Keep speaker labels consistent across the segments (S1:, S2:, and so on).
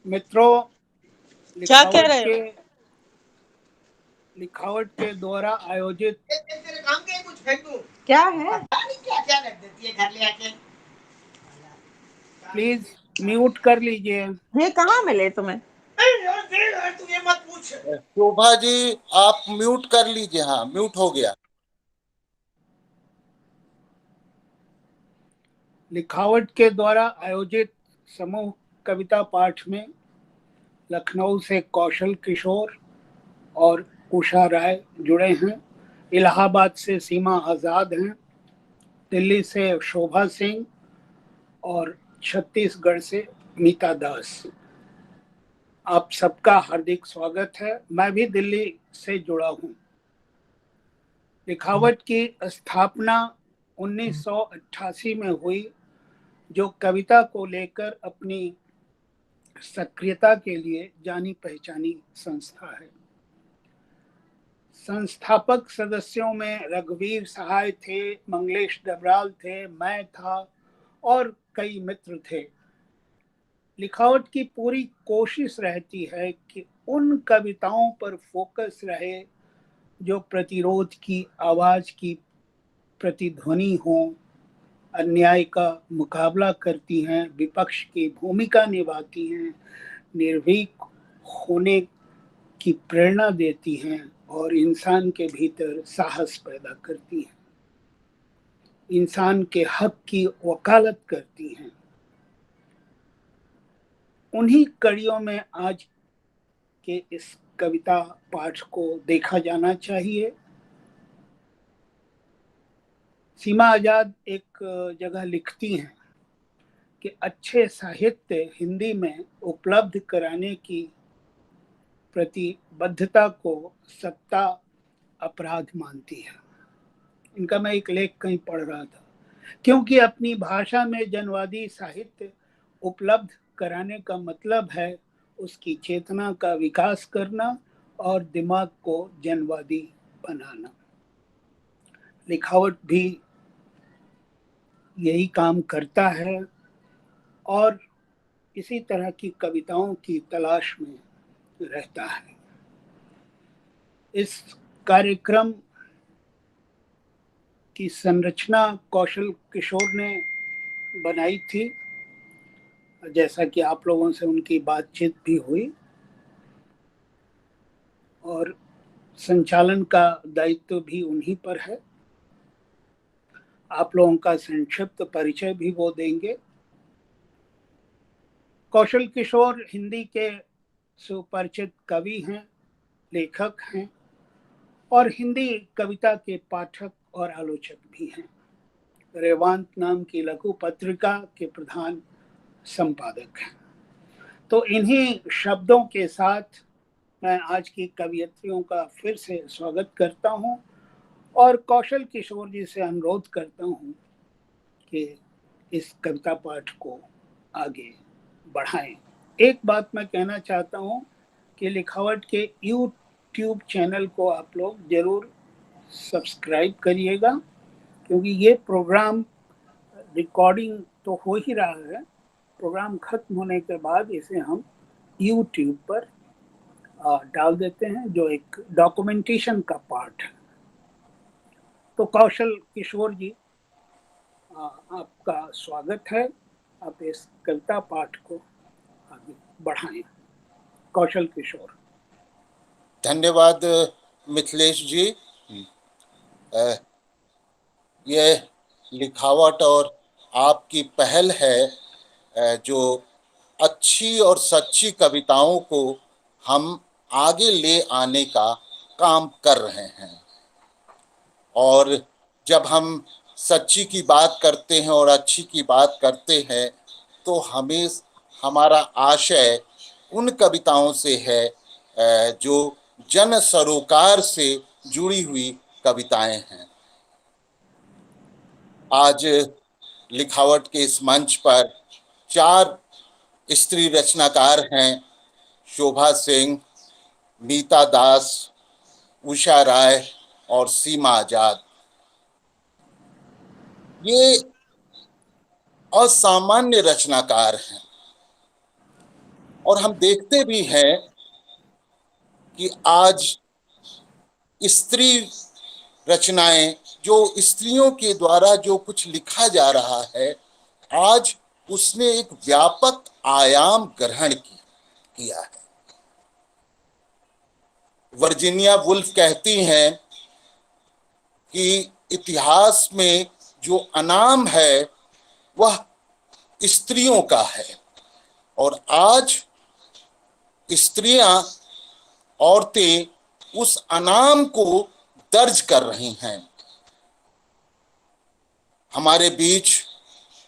S1: मित्रों,
S2: क्या कह
S1: लिखावट
S2: रहे हो?
S1: के लिखावट के द्वारा आयोजित
S3: तेरे काम के कुछ फेंक दूं?
S2: क्या है?
S3: पता नहीं क्या क्या रख देती है घर ले आके।
S1: प्लीज म्यूट कर लीजिए।
S2: ये कहाँ मिले तुम्हें?
S3: तू ये मत पूछ।
S4: शोभा जी, आप म्यूट कर लीजिए। हाँ, म्यूट हो गया।
S1: लिखावट के द्वारा आयोजित समूह कविता पाठ में लखनऊ से कौशल किशोर और उषा राय जुड़े हैं, इलाहाबाद से सीमा आजाद हैं, दिल्ली से शोभा सिंह और छत्तीसगढ़ से मीता दास। आप सबका हार्दिक स्वागत है। मैं भी दिल्ली से जुड़ा हूँ। लिखावट की स्थापना 1988 में हुई, जो कविता को लेकर अपनी सक्रियता के लिए जानी पहचानी संस्था है। संस्थापक सदस्यों में रघुवीर सहाय थे, मंगलेश डबराल थे, मैं था और कई मित्र थे। लिखावट की पूरी कोशिश रहती है कि उन कविताओं पर फोकस रहे जो प्रतिरोध की आवाज की प्रतिध्वनि हो, अन्याय का मुकाबला करती हैं, विपक्ष की भूमिका निभाती हैं, निर्भीक होने की प्रेरणा देती हैं और इंसान के भीतर साहस पैदा करती हैं, इंसान के हक की वकालत करती हैं। उन्हीं कड़ियों में आज के इस कविता पाठ को देखा जाना चाहिए। सीमा आजाद एक जगह लिखती हैं कि अच्छे साहित्य हिंदी में उपलब्ध कराने की प्रतिबद्धता को सत्ता अपराध मानती है। इनका मैं एक लेख कहीं पढ़ रहा था। क्योंकि अपनी भाषा में जनवादी साहित्य उपलब्ध कराने का मतलब है उसकी चेतना का विकास करना और दिमाग को जनवादी बनाना। लिखावट भी यही काम करता है और इसी तरह की कविताओं की तलाश में रहता है। इस कार्यक्रम की संरचना कौशल किशोर ने बनाई थी, जैसा कि आप लोगों से उनकी बातचीत भी हुई, और संचालन का दायित्व भी उन्हीं पर है। आप लोगों का संक्षिप्त परिचय भी वो देंगे। कौशल किशोर हिंदी के सुपरिचित कवि हैं, लेखक हैं और हिंदी कविता के पाठक और आलोचक भी हैं। रेवांत नाम की लघु पत्रिका के प्रधान संपादक हैं। तो इन्हीं शब्दों के साथ मैं आज की कवियत्रियों का फिर से स्वागत करता हूं और कौशल किशोर जी से अनुरोध करता हूं कि इस कविता पाठ को आगे बढ़ाएं। एक बात मैं कहना चाहता हूं कि लिखावट के यूट्यूब चैनल को आप लोग जरूर सब्सक्राइब करिएगा, क्योंकि ये प्रोग्राम रिकॉर्डिंग तो हो ही रहा है। प्रोग्राम खत्म होने के बाद इसे हम यूट्यूब पर डाल देते हैं, जो एक डॉक्यूमेंटेशन का पार्ट है। तो कौशल किशोर जी, आपका स्वागत है। आप इस कविता पाठ को आगे बढ़ाएं। कौशल किशोर।
S4: धन्यवाद मिथिलेश जी। ये लिखावट और आपकी पहल है जो अच्छी और सच्ची कविताओं को हम आगे ले आने का काम कर रहे हैं। और जब हम सच्ची की बात करते हैं और अच्छी की बात करते हैं तो हमें हमारा आशय उन कविताओं से है जो जन सरोकार से जुड़ी हुई कविताएं हैं। आज लिखावट के इस मंच पर 4 स्त्री रचनाकार हैं: शोभा सिंह, मीता दास, उषा राय और सीमा आजाद। ये असामान्य रचनाकार हैं और हम देखते भी हैं कि आज स्त्री रचनाएं, जो स्त्रियों के द्वारा जो कुछ लिखा जा रहा है, आज उसने एक व्यापक आयाम ग्रहण किया है। वर्जीनिया वुल्फ कहती हैं कि इतिहास में जो अनाम है वह स्त्रियों का है, और आज स्त्रियां, औरतें उस अनाम को दर्ज कर रही हैं। हमारे बीच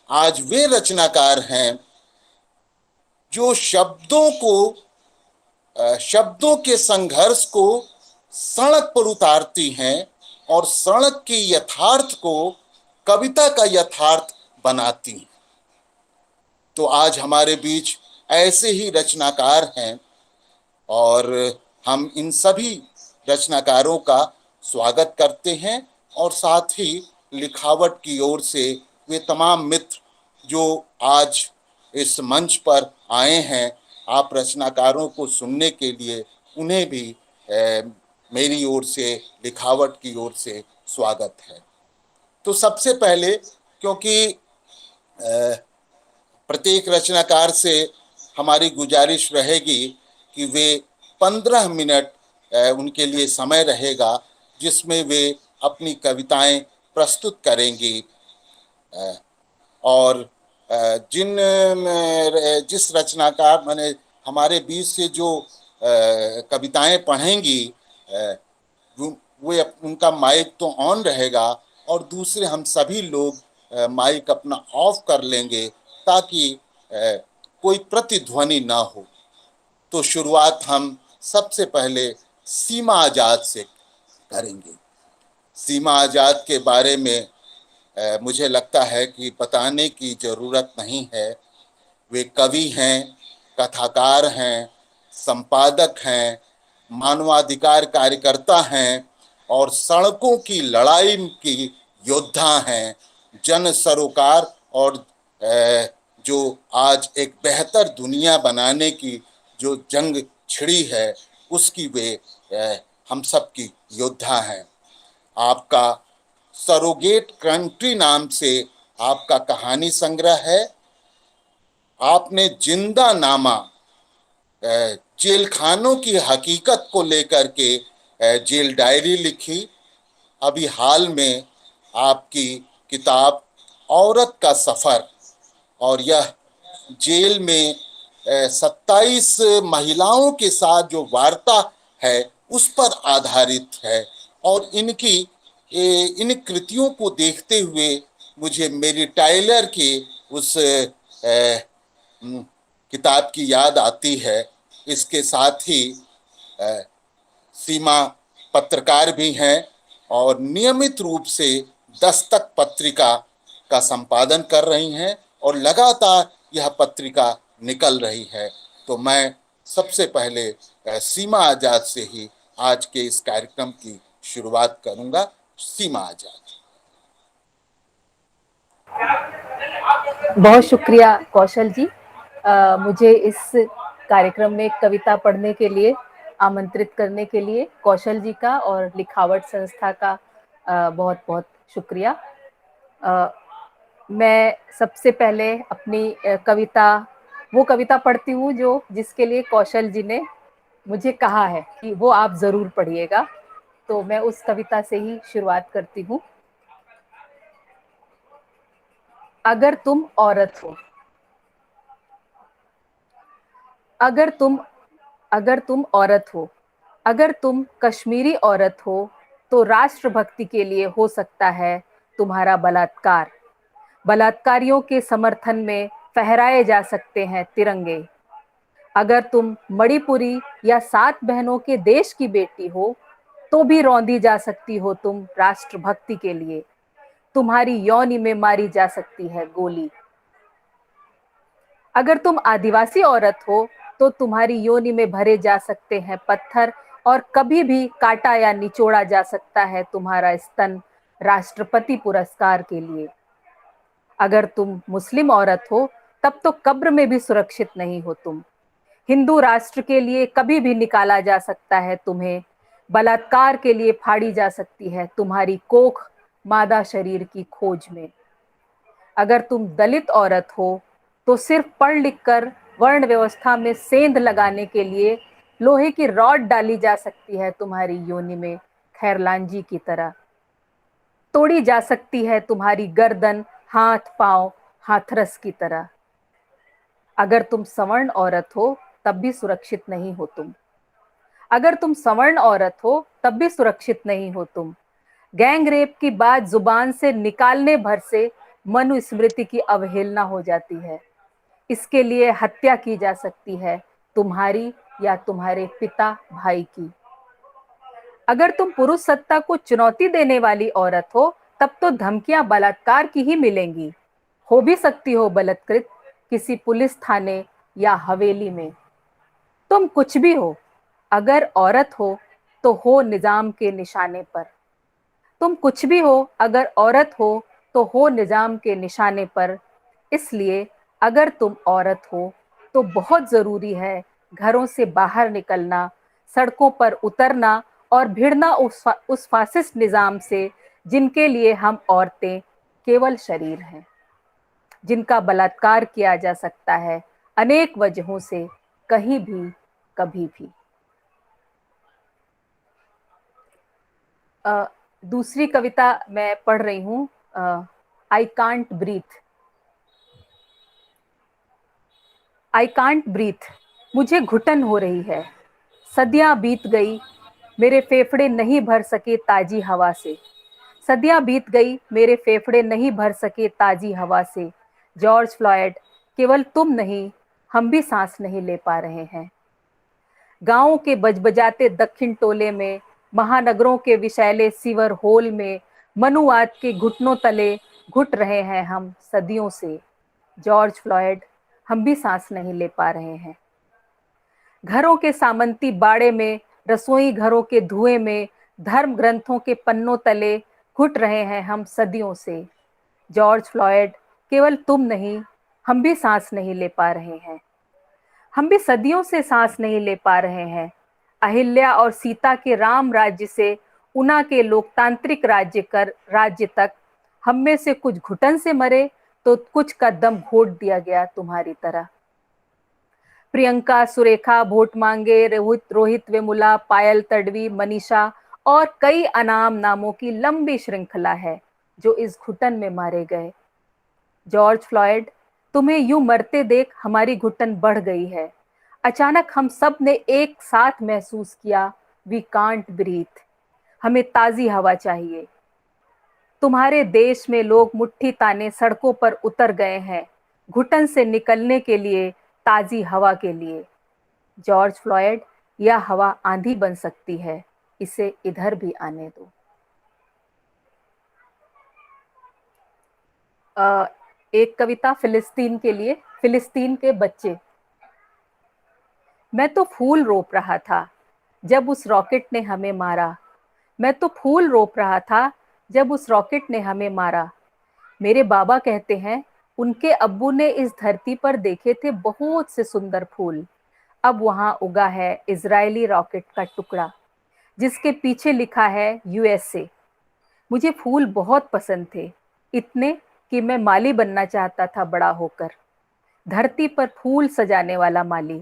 S4: आज वे रचनाकार हैं जो शब्दों के संघर्ष को सड़क पर उतारती हैं और सड़क के यथार्थ को कविता का यथार्थ बनाती हैं। तो आज हमारे बीच ऐसे ही रचनाकार हैं और हम इन सभी रचनाकारों का स्वागत करते हैं, और साथ ही लिखावट की ओर से वे तमाम मित्र जो आज इस मंच पर आए हैं, आप रचनाकारों को सुनने के लिए, उन्हें भी मेरी ओर से, लिखावट की ओर से स्वागत है। तो सबसे पहले, क्योंकि प्रत्येक रचनाकार से हमारी गुजारिश रहेगी कि वे 15 मिनट उनके लिए समय रहेगा जिसमें वे अपनी कविताएं प्रस्तुत करेंगी, और जिस रचनाकार माने हमारे बीच से जो कविताएं पढ़ेंगी, वे उनका माइक तो ऑन रहेगा और दूसरे हम सभी लोग माइक अपना ऑफ कर लेंगे ताकि कोई प्रतिध्वनि ना हो। तो शुरुआत हम सबसे पहले सीमा आजाद से करेंगे। सीमा आजाद के बारे में मुझे लगता है कि बताने की जरूरत नहीं है। वे कवि हैं, कथाकार हैं, संपादक हैं, मानवाधिकार कार्यकर्ता हैं और सड़कों की लड़ाई की योद्धा हैं। जन सरोकार और जो आज एक बेहतर दुनिया बनाने की जो जंग छिड़ी है, उसकी वे हम सब की योद्धा हैं। आपका सरोगेट कंट्री नाम से आपका कहानी संग्रह है। आपने जिंदा नामा, जेल खानों की हकीकत को लेकर के जेल डायरी लिखी। अभी हाल में आपकी किताब औरत का सफर, और यह जेल में 27 महिलाओं के साथ जो वार्ता है उस पर आधारित है। और इन कृतियों को देखते हुए मुझे मेरी टाइलर के उस किताब की याद आती है। इसके साथ ही सीमा पत्रकार भी हैं और नियमित रूप से दस्तक पत्रिका का संपादन कर रही हैं और लगातार यह पत्रिका निकल रही है। तो मैं सबसे पहले सीमा आजाद से ही आज के इस कार्यक्रम की शुरुआत करूंगा। सीमा आजाद।
S5: बहुत शुक्रिया कौशल जी, मुझे इस कार्यक्रम में कविता पढ़ने के लिए आमंत्रित करने के लिए कौशल जी का और लिखावट संस्था का बहुत बहुत शुक्रिया। मैं सबसे पहले अपनी वो कविता पढ़ती हूँ जिसके लिए कौशल जी ने मुझे कहा है कि वो आप जरूर पढ़िएगा। तो मैं उस कविता से ही शुरुआत करती हूँ। अगर तुम औरत हो। अगर तुम औरत हो, अगर तुम कश्मीरी औरत हो, तो राष्ट्रभक्ति के लिए हो सकता है तुम्हारा बलात्कार। बलात्कारियों के समर्थन में फहराए जा सकते हैं तिरंगे। अगर तुम मणिपुरी या 7 बहनों के देश की बेटी हो, तो भी रौंदी जा सकती हो तुम राष्ट्रभक्ति के लिए। तुम्हारी योनि में मारी जा सकती है गोली। अगर तुम आदिवासी औरत हो, तो तुम्हारी योनि में भरे जा सकते हैं पत्थर और कभी भी काटा या निचोड़ा जा सकता है तुम्हारा स्तन राष्ट्रपति पुरस्कार के लिए। अगर तुम मुस्लिम औरत हो, तब तो कब्र में भी सुरक्षित नहीं हो तुम। हिंदू राष्ट्र के लिए कभी भी निकाला जा सकता है तुम्हें, बलात्कार के लिए फाड़ी जा सकती है तुम्हारी कोख मादा शरीर की खोज में। अगर तुम दलित औरत हो तो सिर्फ पढ़ लिख कर वर्ण व्यवस्था में सेंध लगाने के लिए लोहे की रॉड डाली जा सकती है तुम्हारी योनि में खैरलांजी की तरह। तोड़ी जा सकती है तुम्हारी गर्दन हाथ पांव हाथरस की तरह। अगर तुम सवर्ण औरत हो तब भी सुरक्षित नहीं हो तुम। अगर तुम सवर्ण औरत हो तब भी सुरक्षित नहीं हो तुम। गैंग रेप की बात जुबान से निकालने भर से मनुस्मृति की अवहेलना हो जाती है। इसके लिए हत्या की जा सकती है तुम्हारी या तुम्हारे पिता भाई की। अगर तुम पुरुष सत्ता को चुनौती देने वाली औरत हो तब तो धमकियां बलात्कार की ही मिलेंगी। हो भी सकती हो बलात्कृत किसी पुलिस थाने या हवेली में। तुम कुछ भी हो, अगर औरत हो तो हो निजाम के निशाने पर। तुम कुछ भी हो, अगर औरत हो तो हो निजाम के निशाने पर। इसलिए अगर तुम औरत हो तो बहुत जरूरी है घरों से बाहर निकलना, सड़कों पर उतरना और भिड़ना उस फासिस्ट निजाम से जिनके लिए हम औरतें केवल शरीर हैं, जिनका बलात्कार किया जा सकता है अनेक वजहों से, कहीं भी कभी भी। दूसरी कविता मैं पढ़ रही हूँ, I can't breathe. I can't breathe, मुझे घुटन हो रही है। सदियां बीत गई, मेरे फेफड़े नहीं भर सके ताजी हवा से। सदियां बीत गई, मेरे फेफड़े नहीं भर सके ताजी हवा से। जॉर्ज फ्लॉयड, केवल तुम नहीं, हम भी सांस नहीं ले पा रहे हैं। गांवों के बजबजाते दक्षिण टोले में, महानगरों के विशैले सीवर होल में, मनुवाद के घुटनों तले घुट रहे हैं हम सदियों से। जॉर्ज फ्लॉयड, हम भी सांस नहीं ले पा रहे हैं। घरों के सामंती बाड़े में, रसोई घरों के धुएं में, धर्म ग्रंथों के पन्नों तले घुट रहे हैं हम सदियों से। जॉर्ज फ्लॉयड, केवल तुम नहीं, हम भी सांस नहीं ले पा रहे हैं। हम भी सदियों से सांस नहीं ले पा रहे हैं। अहिल्या और सीता के राम राज्य से उना के लोकतांत्रिक राज्य तक हम में से कुछ घुटन से मरे तो कुछ का दम घोट दिया गया तुम्हारी तरह। प्रियंका, सुरेखा, भोट मांगे, रोहित वेमुला, पायल तडवी, मनीषा और कई अनाम नामों की लंबी श्रृंखला है जो इस घुटन में मारे गए। जॉर्ज फ्लॉयड, तुम्हें यूं मरते देख हमारी घुटन बढ़ गई है। अचानक हम सब ने एक साथ महसूस किया, वी कांट ब्रीथ, हमें ताजी हवा चाहिए। तुम्हारे देश में लोग मुट्ठी ताने सड़कों पर उतर गए हैं घुटन से निकलने के लिए, ताजी हवा के लिए। जॉर्ज फ्लॉयड, यह हवा आंधी बन सकती है, इसे इधर भी आने दो। एक कविता फिलिस्तीन के लिए। फिलिस्तीन के बच्चे। मैं तो फूल रोप रहा था जब उस रॉकेट ने हमें मारा। मैं तो फूल रोप रहा था जब उस रॉकेट ने हमें मारा। मेरे बाबा कहते हैं उनके अब्बू ने इस धरती पर देखे थे बहुत से सुंदर फूल। अब वहां उगा है इजरायली रॉकेट का टुकड़ा जिसके पीछे लिखा है यूएसए। मुझे फूल बहुत पसंद थे, इतने कि मैं माली बनना चाहता था बड़ा होकर, धरती पर फूल सजाने वाला माली।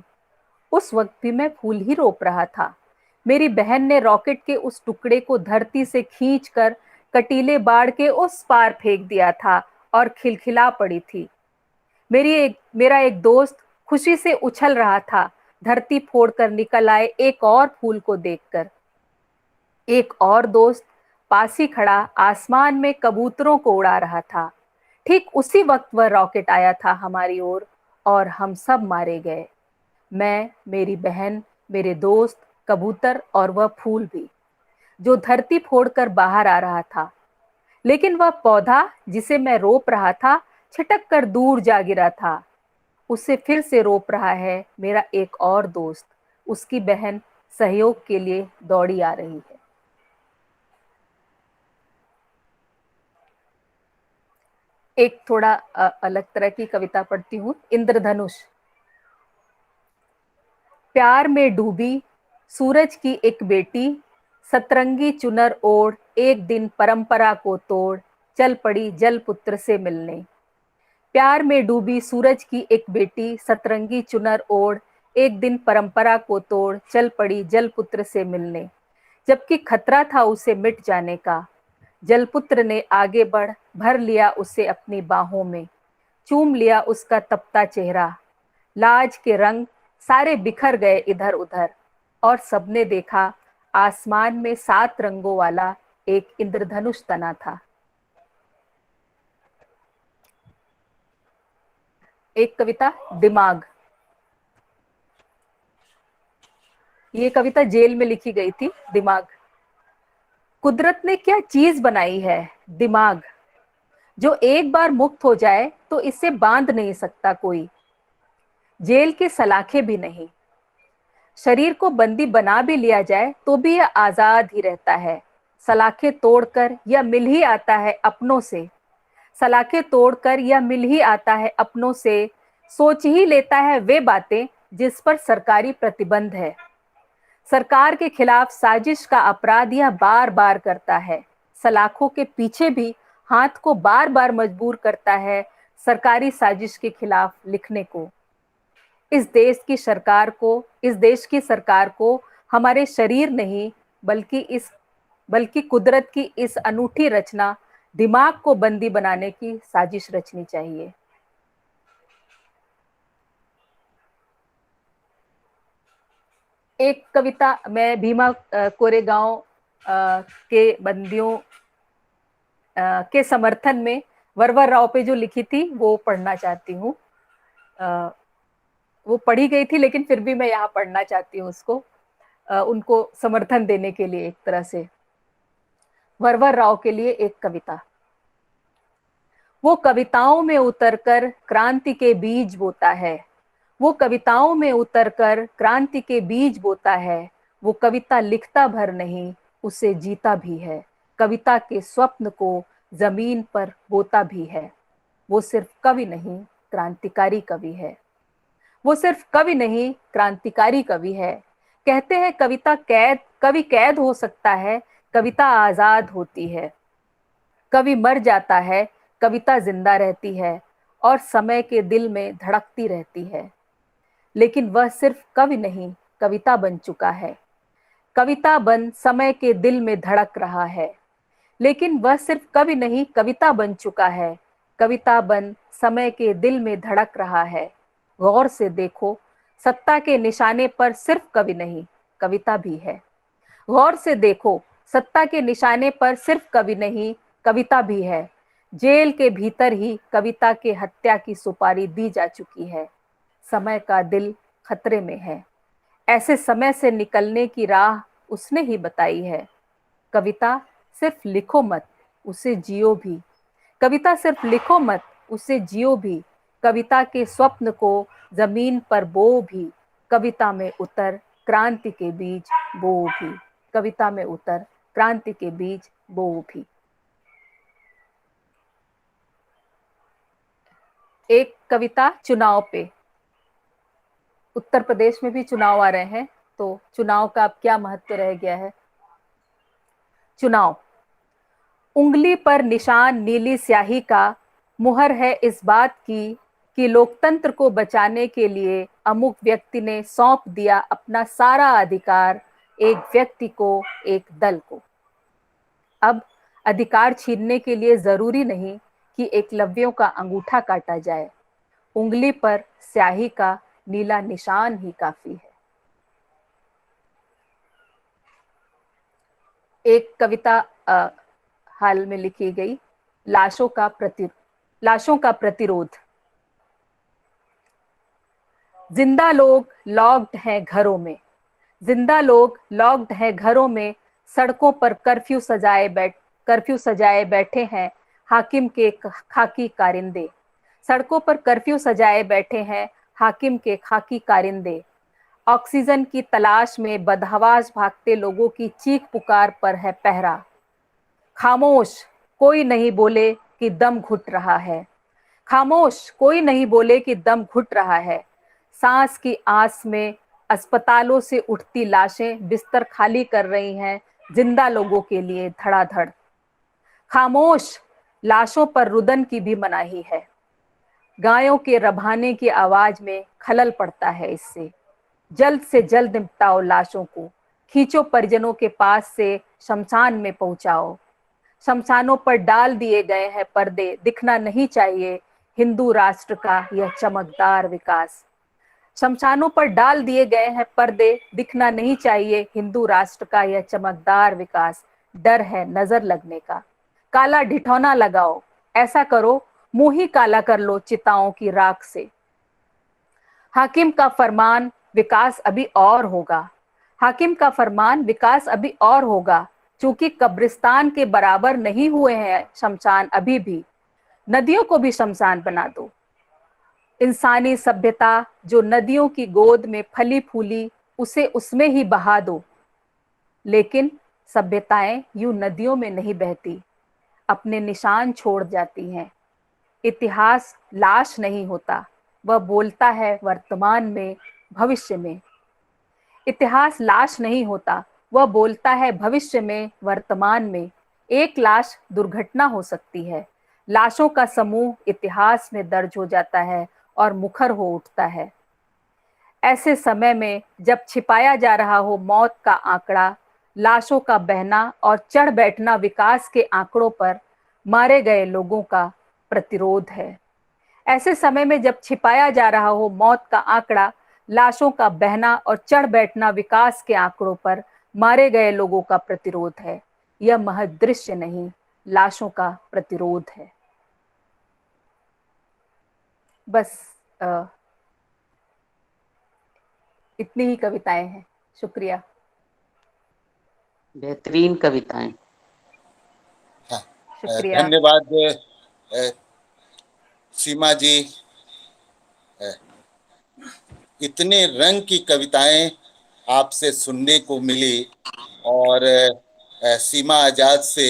S5: उस वक्त भी मैं फूल ही रोप रहा था। मेरी बहन ने रॉकेट के उस टुकड़े को धरती से खींचकर कटीले बाड़ के उस पार फेंक दिया था और खिलखिला पड़ी थी। मेरा एक दोस्त खुशी से उछल रहा था धरती फोड़कर निकल आए एक और फूल को देखकर। एक और दोस्त पास ही खड़ा आसमान में कबूतरों को उड़ा रहा था। ठीक उसी वक्त वह रॉकेट आया था हमारी ओर और हम सब मारे गए। मैं, मेरी बहन, मेरे दोस्त, कबूतर और वह फूल भी जो धरती फोड़कर बाहर आ रहा था। लेकिन वह पौधा जिसे मैं रोप रहा था छिटक कर दूर जा गिरा था। उसे फिर से रोप रहा है मेरा एक और दोस्त, उसकी बहन सहयोग के लिए दौड़ी आ रही है। एक थोड़ा अलग तरह की कविता पढ़ती हूँ, इंद्रधनुष। प्यार में डूबी सूरज की एक बेटी, सतरंगी चुनर ओढ़ एक दिन परंपरा को तोड़ चल पड़ी जल पुत्र से मिलने। प्यार में डूबी सूरज की एक बेटी, सतरंगी चुनर ओढ़ एक दिन परंपरा को तोड़ चल पड़ी जल पुत्र से मिलने। जबकि खतरा था उसे मिट जाने का, जलपुत्र ने आगे बढ़ भर लिया उसे अपनी बाहों में, चूम लिया उसका तपता चेहरा। लाज के रंग सारे बिखर गए इधर उधर, और सबने देखा आसमान में 7 रंगों वाला एक इंद्रधनुष तना था। एक कविता दिमाग। ये कविता जेल में लिखी गई थी। दिमाग। कुदरत ने क्या चीज बनाई है दिमाग, जो एक बार मुक्त हो जाए तो इसे बांध नहीं सकता कोई, जेल की सलाखें भी नहीं। शरीर को बंदी बना भी लिया जाए तो भी यह आजाद ही रहता है, सलाखें तोड़कर यह मिल ही आता है अपनों से, सलाखें तोड़कर यह मिल ही आता है अपनों से, सोच ही लेता है वे बातें जिस पर सरकारी प्रतिबंध है। सरकार के खिलाफ साजिश का अपराध यह बार बार करता है, सलाखों के पीछे भी हाथ को बार बार मजबूर करता है सरकारी साजिश के खिलाफ लिखने को। इस देश की सरकार को हमारे शरीर नहीं बल्कि कुदरत की इस अनूठी रचना दिमाग को बंदी बनाने की साजिश रचनी चाहिए। एक कविता मैं भीमा कोरेगांव के बंदियों के समर्थन में वरवर राव पे जो लिखी थी वो पढ़ना चाहती हूँ। वो पढ़ी गई थी लेकिन फिर भी मैं यहाँ पढ़ना चाहती हूँ उसको, उनको समर्थन देने के लिए। एक तरह से वरवर राव के लिए एक कविता। वो कविताओं में उतरकर क्रांति के बीज बोता है, वो कविताओं में उतरकर क्रांति के बीज बोता है, वो कविता लिखता भर नहीं उसे जीता भी है, कविता के स्वप्न को जमीन पर बोता भी है। वो सिर्फ कवि नहीं क्रांतिकारी कवि है, वो सिर्फ कवि नहीं क्रांतिकारी कवि है। कहते हैं कवि कैद हो सकता है, कविता आजाद होती है। कवि मर जाता है, कविता जिंदा रहती है और समय के दिल में धड़कती रहती है। लेकिन वह सिर्फ कवि नहीं कविता बन चुका है, कविता बन समय के दिल में धड़क रहा है। लेकिन वह सिर्फ कवि नहीं कविता बन चुका है, कविता बन समय के दिल में धड़क रहा है। गौर से देखो, सत्ता के निशाने पर सिर्फ कवि नहीं कविता भी है। गौर से देखो, सत्ता के निशाने पर सिर्फ कवि नहीं कविता भी है। जेल के भीतर ही कविता के हत्या की सुपारी दी जा चुकी है। समय का दिल खतरे में है, ऐसे समय से निकलने की राह उसने ही बताई है। कविता सिर्फ लिखो मत, उसे जियो भी। कविता सिर्फ लिखो मत, उसे जियो भी। कविता के स्वप्न को जमीन पर बो भी, कविता में उतर क्रांति के बीज बो भी, कविता में उतर क्रांति के बीज बो भी। एक कविता चुनाव पे। उत्तर प्रदेश में भी चुनाव आ रहे हैं, तो चुनाव का अब क्या महत्व रह गया है। चुनाव। उंगली पर निशान नीली स्याही का मुहर है इस बात की कि लोकतंत्र को बचाने के लिए अमुक व्यक्ति ने सौंप दिया अपना सारा अधिकार एक व्यक्ति को, एक दल को। अब अधिकार छीनने के लिए जरूरी नहीं कि एकलव्यों का अंगूठा काटा जाए, उंगली पर स्याही का नीला निशान ही काफी है। एक कविता हाल में लिखी गई, लाशों का प्रतिरोध। जिंदा लोग लॉक्ड हैं घरों में, जिंदा लोग लॉक्ड हैं घरों में, सड़कों पर कर्फ्यू सजाए बैठे हैं हाकिम के खाकी कारिंदे। सड़कों पर कर्फ्यू सजाए बैठे हैं हाकिम के खाकी कारिंदे। ऑक्सीजन की तलाश में बदहवास भागते लोगों की चीख पुकार पर है पहरा। खामोश कोई नहीं बोले कि दम घुट रहा है, खामोश कोई नहीं बोले कि दम घुट रहा है। सांस की आस में अस्पतालों से उठती लाशें बिस्तर खाली कर रही हैं जिंदा लोगों के लिए धड़ाधड़। खामोश लाशों पर रुदन की भी मनाही है। गायों के रभाने की आवाज में खलल पड़ता है इससे। जल्द से जल्द निपटाओ लाशों को, खींचो परिजनों के पास से शमशान में पहुंचाओ। शमशानों पर डाल दिए गए हैं पर्दे, दिखना नहीं चाहिए हिंदू राष्ट्र का यह चमकदार विकास। शमशानों पर डाल दिए गए हैं पर्दे, दिखना नहीं चाहिए हिंदू राष्ट्र का यह चमकदार विकास। डर है नजर लगने का, काला ढिठौना लगाओ, ऐसा करो मुंह ही काला कर लो चिताओं की राख से। हाकिम का फरमान विकास अभी और होगा, हाकिम का फरमान विकास अभी और होगा, क्योंकि कब्रिस्तान के बराबर नहीं हुए हैं शमशान अभी भी। नदियों को भी शमशान बना दो। इंसानी सभ्यता जो नदियों की गोद में फली फूली, उसे उसमें ही बहा दो। लेकिन सभ्यताएं यूं नदियों में नहीं बहती, अपने निशान छोड़ जाती हैं। इतिहास लाश नहीं होता, वह बोलता है वर्तमान में, भविष्य में। इतिहास लाश नहीं होता, वह बोलता है भविष्य में, वर्तमान में। एक लाश दुर्घटना हो सकती है, लाशों का समूह इतिहास में दर्ज हो जाता है और मुखर हो उठता है। ऐसे समय में जब छिपाया जा रहा हो मौत का आंकड़ा, लाशों का बहना और चढ़ बैठना विकास के आंकड़ों पर मारे गए लोगों का प्रतिरोध है। ऐसे समय में जब छिपाया जा रहा हो मौत का आंकड़ा, लाशों का बहना और चढ़ बैठना विकास के आंकड़ों पर मारे गए लोगों का प्रतिरोध है। यह महज दृश्य नहीं, लाशों का प्रतिरोध है। बस इतनी ही कविताएं हैं। शुक्रिया।
S2: बेहतरीन कविताएं।
S4: हाँ,
S5: शुक्रिया।
S4: धन्यवाद सीमा जी। इतने रंग की कविताएं आपसे सुनने को मिली और सीमा आजाद से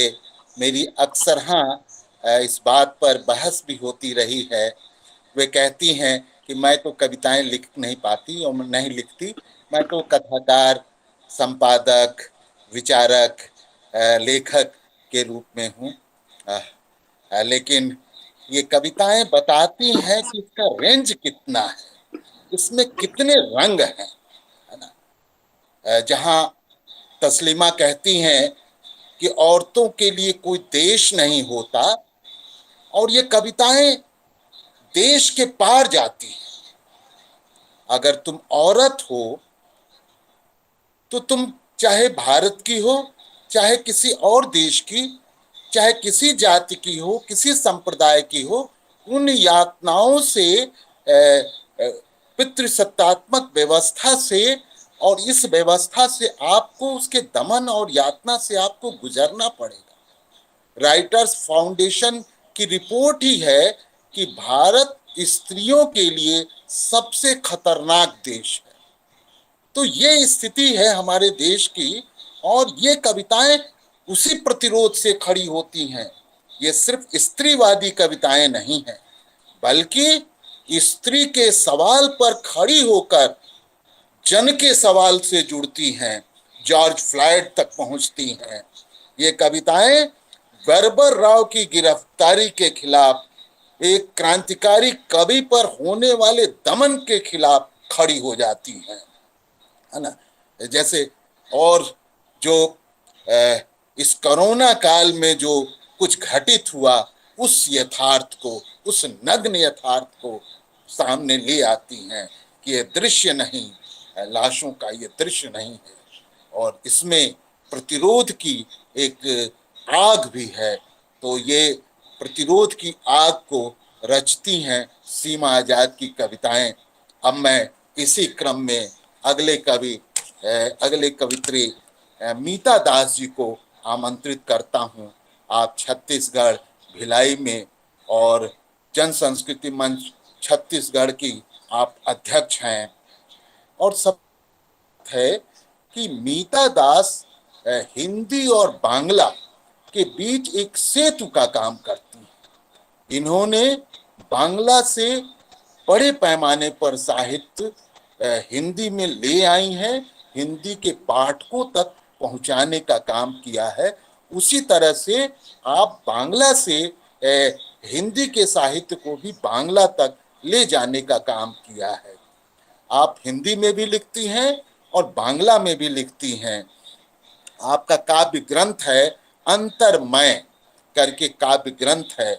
S4: मेरी अक्सर इस बात पर बहस भी होती रही है। वे कहती हैं कि मैं तो कविताएं लिख नहीं पाती और नहीं लिखती, मैं तो कथाकार, संपादक, विचारक, लेखक के रूप में हूँ। लेकिन ये कविताएं बताती हैं कि इसका रेंज कितना है, इसमें कितने रंग हैं, है ना। जहाँ तस्लीमा कहती हैं कि औरतों के लिए कोई देश नहीं होता, और ये कविताएं देश के पार जाती हैं। अगर तुम औरत हो तो तुम चाहे भारत की हो, चाहे किसी और देश की, चाहे किसी जाति की हो, किसी संप्रदाय की हो, उन यातनाओं से, पितृसत्तात्मक व्यवस्था से, और इस व्यवस्था से आपको, उसके दमन और यातना से आपको गुजरना पड़ेगा। राइटर्स फाउंडेशन की रिपोर्ट ही है कि भारत स्त्रियों के लिए सबसे खतरनाक देश है। तो ये स्थिति है हमारे देश की, और ये कविताएं उसी प्रतिरोध से खड़ी होती हैं। ये सिर्फ स्त्रीवादी कविताएं नहीं हैं, बल्कि स्त्री के सवाल पर खड़ी होकर जन के सवाल से जुड़ती हैं, जॉर्ज फ्लॉयड तक पहुंचती हैं। ये कविताएं बर्बर राव की गिरफ्तारी के खिलाफ, एक क्रांतिकारी कवि पर होने वाले दमन के खिलाफ खड़ी हो जाती हैं, है ना। जैसे और जो इस कोरोना काल में जो कुछ घटित हुआ, उस यथार्थ को, उस नग्न यथार्थ को सामने ले आती हैं कि ये दृश्य नहीं, लाशों का ये दृश्य नहीं है, और इसमें प्रतिरोध की एक आग भी है। तो ये प्रतिरोध की आग को रचती हैं सीमा आजाद की कविताएं। अब मैं इसी क्रम में अगले कवित्री मीता दास जी को आमंत्रित करता हूं। आप छत्तीसगढ़ भिलाई में और जन संस्कृति मंच छत्तीसगढ़ की आप अध्यक्ष हैं, और सब है कि मीता दास हिंदी और बांग्ला के बीच एक सेतु का काम करती हैं। इन्होंने बांग्ला से बड़े पैमाने पर साहित्य हिंदी में ले आई हैं, हिंदी के पाठकों तक पहुंचाने का काम किया है। उसी तरह से आप बांग्ला से हिंदी के साहित्य को भी बांग्ला तक ले जाने का काम किया है। आप हिंदी में भी लिखती हैं और बांग्ला में भी लिखती हैं। आपका काव्य ग्रंथ है अंतरमय करके काव्य ग्रंथ है।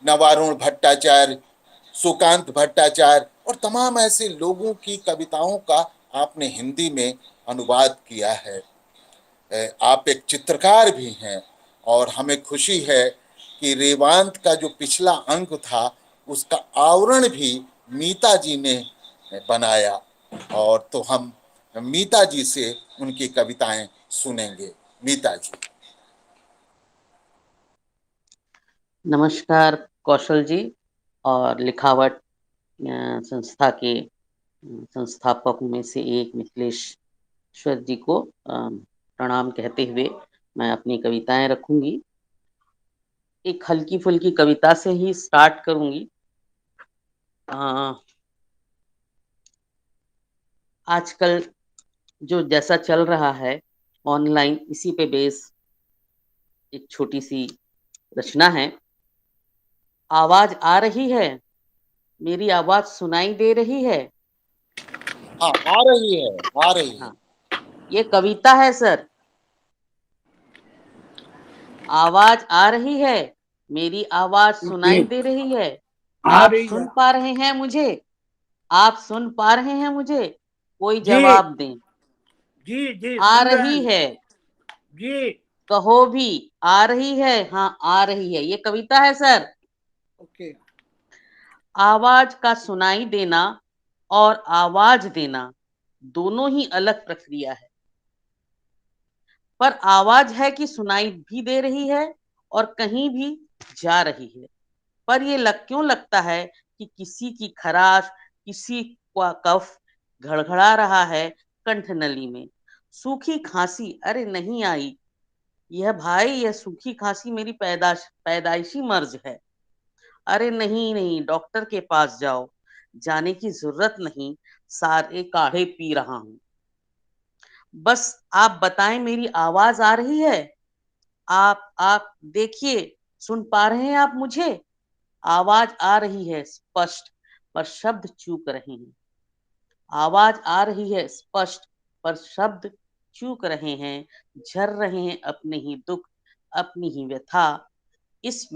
S4: नवारुण भट्टाचार्य, सुकांत भट्टाचार्य और तमाम ऐसे लोगों की कविताओं का आपने हिंदी में अनुवाद किया है। आप एक चित्रकार भी हैं और हमें खुशी है कि रेवांत का जो पिछला अंक था उसका आवरण भी मीता जी ने बनाया, और तो हम मीता जी से उनकी कविताएं सुनेंगे। मीता जी।
S6: नमस्कार कौशल जी और लिखावट संस्था के संस्थापकों में से एक मिथिलेश्वर जी को प्रणाम कहते हुए मैं अपनी कविताएं रखूंगी। एक हल्की फुल्की कविता से ही स्टार्ट करूंगी। आजकल जो जैसा चल रहा है ऑनलाइन, इसी पे बेस एक छोटी सी रचना है। आवाज आ रही है, मेरी आवाज सुनाई दे रही है।
S4: हाँ, आ रही है, आ रही है।
S6: हाँ, ये कविता है सर। आवाज आ रही है, मेरी आवाज सुनाई दे रही है। आप सुन पा रहे हैं मुझे? आप सुन पा रहे हैं मुझे? कोई जवाब दें।
S1: जी जी,
S6: आ रही है
S1: जी,
S6: कहो भी। आ रही है, हाँ आ रही है। ये कविता है सर।
S1: ओके।
S6: आवाज का सुनाई देना और आवाज देना दोनों ही अलग प्रक्रिया है, पर आवाज है कि सुनाई भी दे रही है और कहीं भी जा रही है। पर ये क्यों लगता है कि किसी की खराश, किसी का कफ घड़घड़ा रहा है कंठ नली में। सूखी खांसी, अरे नहीं आई यह भाई, यह सूखी खांसी मेरी पैदाइशी मर्ज है। अरे नहीं नहीं, डॉक्टर के पास जाओ, जाने की जरूरत नहीं, सारे काढ़े पी रहा हूं। बस आप बताएं मेरी आवाज आ रही है? आप देखिए, सुन पा रहे हैं आप मुझे? आवाज आ रही है स्पष्ट, पर शब्द चूक रहे हैं। आवाज आ रही है स्पष्ट, पर शब्द चूक रहे हैं। झर रहे हैं अपने ही दुख, अपनी ही व्यथा। इस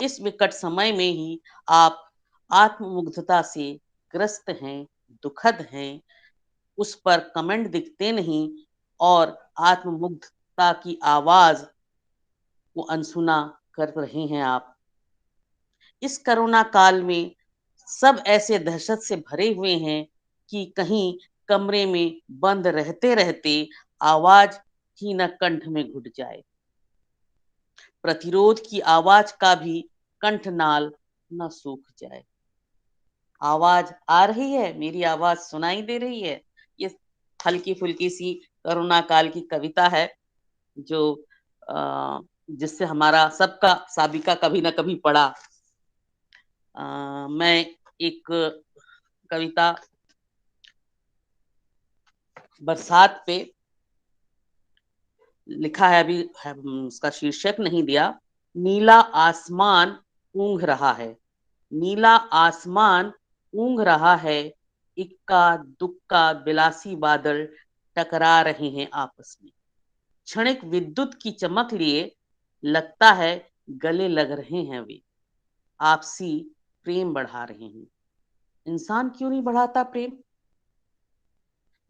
S6: इस विकट समय में ही आप आत्ममुग्धता से ग्रस्त हैं, दुखद हैं। उस पर कमेंट दिखते नहीं और आत्ममुग्धता की आवाज को अनसुना कर रहे हैं आप। इस कोरोना काल में सब ऐसे दहशत से भरे हुए हैं कि कहीं कमरे में बंद रहते रहते आवाज ही न कंठ में घुट जाए। प्रतिरोध की आवाज का भी कंठनाल न सूख जाए। आवाज आ रही है, मेरी आवाज सुनाई दे रही है। ये हल्की फुल्की सी कोरोना काल की कविता है जो जिससे हमारा सबका साबिका कभी ना कभी पड़ा। मैं एक कविता बरसात पे लिखा है, अभी उसका शीर्षक नहीं दिया। नीला आसमान ऊँघ रहा है, नीला आसमान ऊँघ रहा है। इक्का दुक्का बिलासी बादल टकरा रहे हैं आपस में। क्षणिक विद्युत की चमक लिए लगता है गले लग रहे हैं वे, आपसी प्रेम बढ़ा रहे हैं। इंसान क्यों नहीं बढ़ाता प्रेम?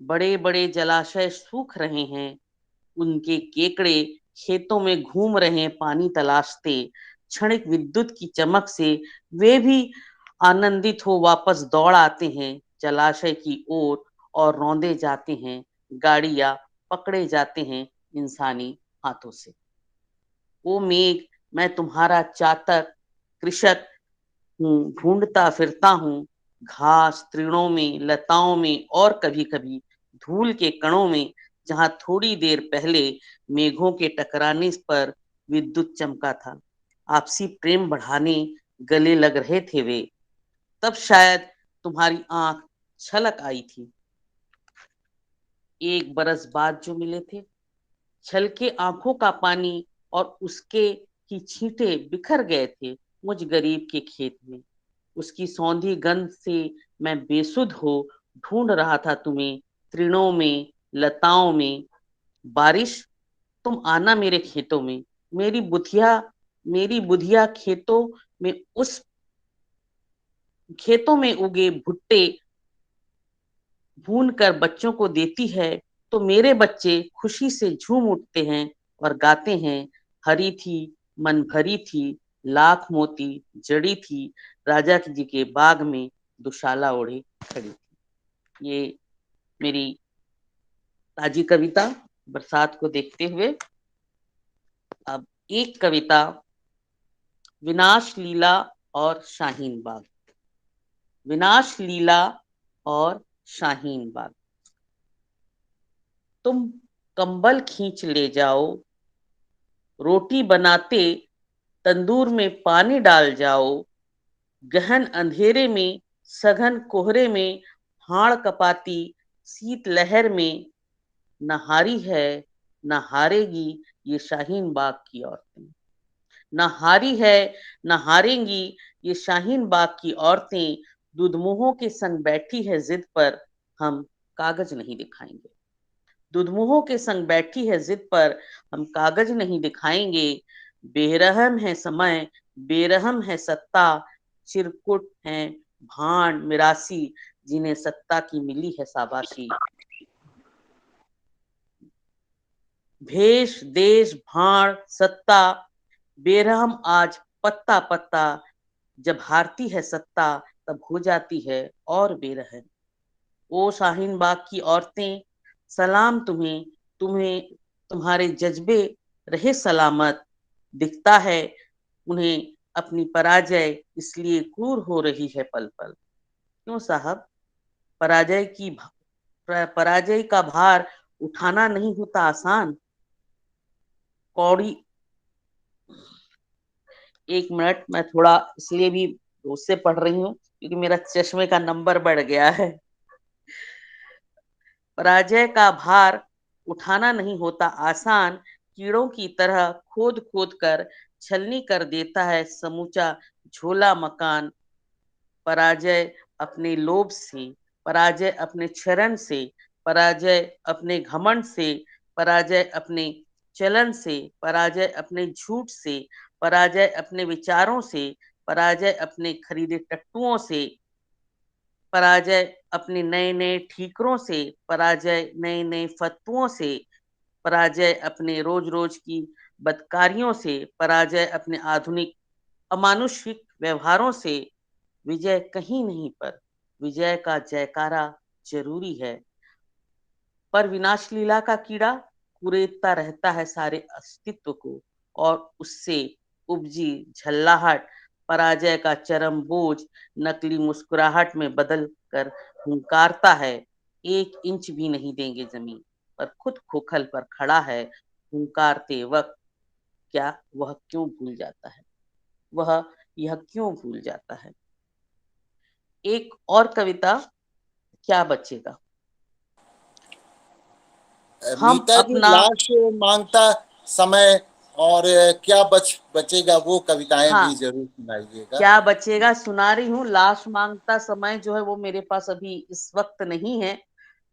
S6: बड़े बड़े जलाशय सूख रहे हैं, उनके केकड़े खेतों में घूम रहे हैं पानी तलाशते। क्षणिक विद्युत की चमक से वे भी आनंदित हो वापस दौड़ आते हैं जलाशय की ओर और रौंदे जाते हैं, गाड़ियां पकड़े जाते हैं इंसानी हाथों से। ओ मेघ, मैं तुम्हारा चातक कृषक हूँ, ढूंढता फिरता हूँ घास तृणों में, लताओं में और कभी कभी धूल के कणों में, जहां थोड़ी देर पहले मेघों के टकराने पर विद्युत चमका था। आपसी प्रेम बढ़ाने गले लग रहे थे वे। तब शायद तुम्हारी आंख छलक आई थी। 1 बरस बाद जो मिले थे, छलके आंखों का पानी और उसके की छींटे बिखर गए थे मुझ गरीब के खेत में। उसकी सौंधी गंध से मैं बेसुध हो ढूंढ रहा था तुम्हें, तृणों में, लताओं में। बारिश, तुम आना मेरे खेतों में, मेरी बुधिया खेतों में, उस खेतों में उगे भुट्टे भून कर बच्चों को देती है, तो मेरे बच्चे खुशी से झूम उठते हैं और गाते हैं, हरी थी, मन भरी थी, लाख मोती जड़ी थी, राजा जी के बाग में दुशाला ओढ़े खड़ी थी। ये मेरी ताजी कविता बरसात को देखते हुए। अब एक कविता विनाश लीला और शाहीन बाग। विनाश लीला और शाहीन बाग। तुम कंबल खींच ले जाओ, रोटी बनाते तंदूर में पानी डाल जाओ, गहन अंधेरे में, सघन कोहरे में, हाड़ कपाती शीत लहर में, न हारी है न हारेगी ये शाहीन बाग की औरतें। न हारी है न हारेंगी ये शाहीन बाग की औरतें, दुधमुहों के संग बैठी है जिद पर, हम कागज नहीं दिखाएंगे। दुधमुहों के संग बैठी है जिद पर, हम कागज नहीं दिखाएंगे। बेरहम है समय, बेरहम है सत्ता, चिरकुट है भाण मिरासी, जिन्हें सत्ता की मिली है शाबाशी। भेष देश भाण सत्ता, बेरहम आज पत्ता पत्ता, जब हारती है सत्ता तब हो जाती है और बेरहम। ओ शाहीन बाग की औरतें, सलाम तुम्हें, तुम्हें तुम्हारे जज्बे रहे सलामत। दिखता है उन्हें अपनी पराजय इसलिए क्रूर हो रही है पल पल। क्यों साहब, पराजय का भार उठाना नहीं होता आसान। कौड़ी, 1 मिनट, मैं थोड़ा इसलिए भी उससे पढ़ रही हूँ क्योंकि मेरा चश्मे का नंबर बढ़ गया है। पराजय का भार उठाना नहीं होता आसान, कीड़ों की तरह खोद खोद कर छलनी कर देता है समूचा झोला मकान। पराजय अपने लोभ से, पराजय अपने क्षरण से, पराजय अपने घमंड से, पराजय अपने चलन से, पराजय अपने झूठ से, पराजय अपने विचारों से, पराजय अपने खरीदे टट्टुओं से, पराजय अपने नए नए ठीकरों से, पराजय नए नए फतुओं से, पराजय अपने रोज रोज की बदकारियों से, पराजय अपने आधुनिक अमानुषिक व्यवहारों से। विजय कहीं नहीं पर विजय का जयकारा जरूरी है। पर विनाश लीला का कीड़ा कुरेदता रहता है सारे अस्तित्व को, और उससे उपजी झल्लाहट पराजय का चरम बोझ नकली मुस्कुराहट में बदल कर हुंकारता है। 1 इंच भी नहीं देंगे जमीन पर खुद खोखल पर खड़ा है। हुंकारते वक्त क्या वह क्यों भूल जाता है, वह यह क्यों भूल जाता है। एक और कविता, क्या बचेगा। हम
S4: मीता जी,
S6: अपना,
S4: लाश मांगता समय और क्या बचेगा, वो कविताएं
S6: हाँ,
S4: भी जरूर सुनाइएगा।
S6: क्या बचेगा सुना रही हूँ। लाश मांगता समय जो है वो मेरे पास अभी इस वक्त नहीं है,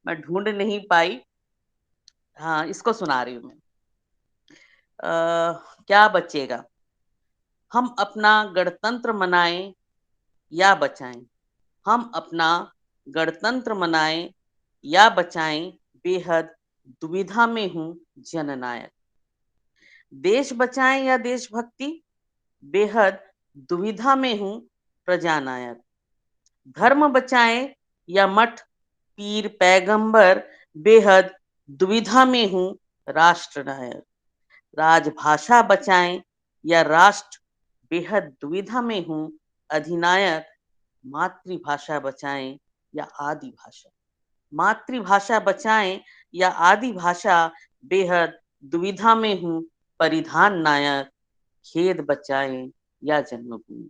S6: मैं ढूंढ नहीं पाई। हाँ, इसको सुना रही हूँ मैं। क्या बचेगा। हम अपना गणतंत्र मनाएं या बचाएं, हम अपना गणतंत्र मनाएं या बचाएं, बेहद दुविधा में हूं जननायक। देश बचाएं या देशभक्ति, बेहद दुविधा में हूं प्रजानायक। धर्म बचाएं या मठ पीर पैगंबर, बेहद दुविधा में हूं राष्ट्रनायक। राजभाषा बचाएं या राष्ट्र, बेहद दुविधा में हूं अधिनायक। मातृभाषा बचाएं या आदि भाषा, मातृभाषा बचाएं या आदि भाषा, बेहद दुविधा में हूं परिधान नायक। खेद बचाएं या जन्मभूमि,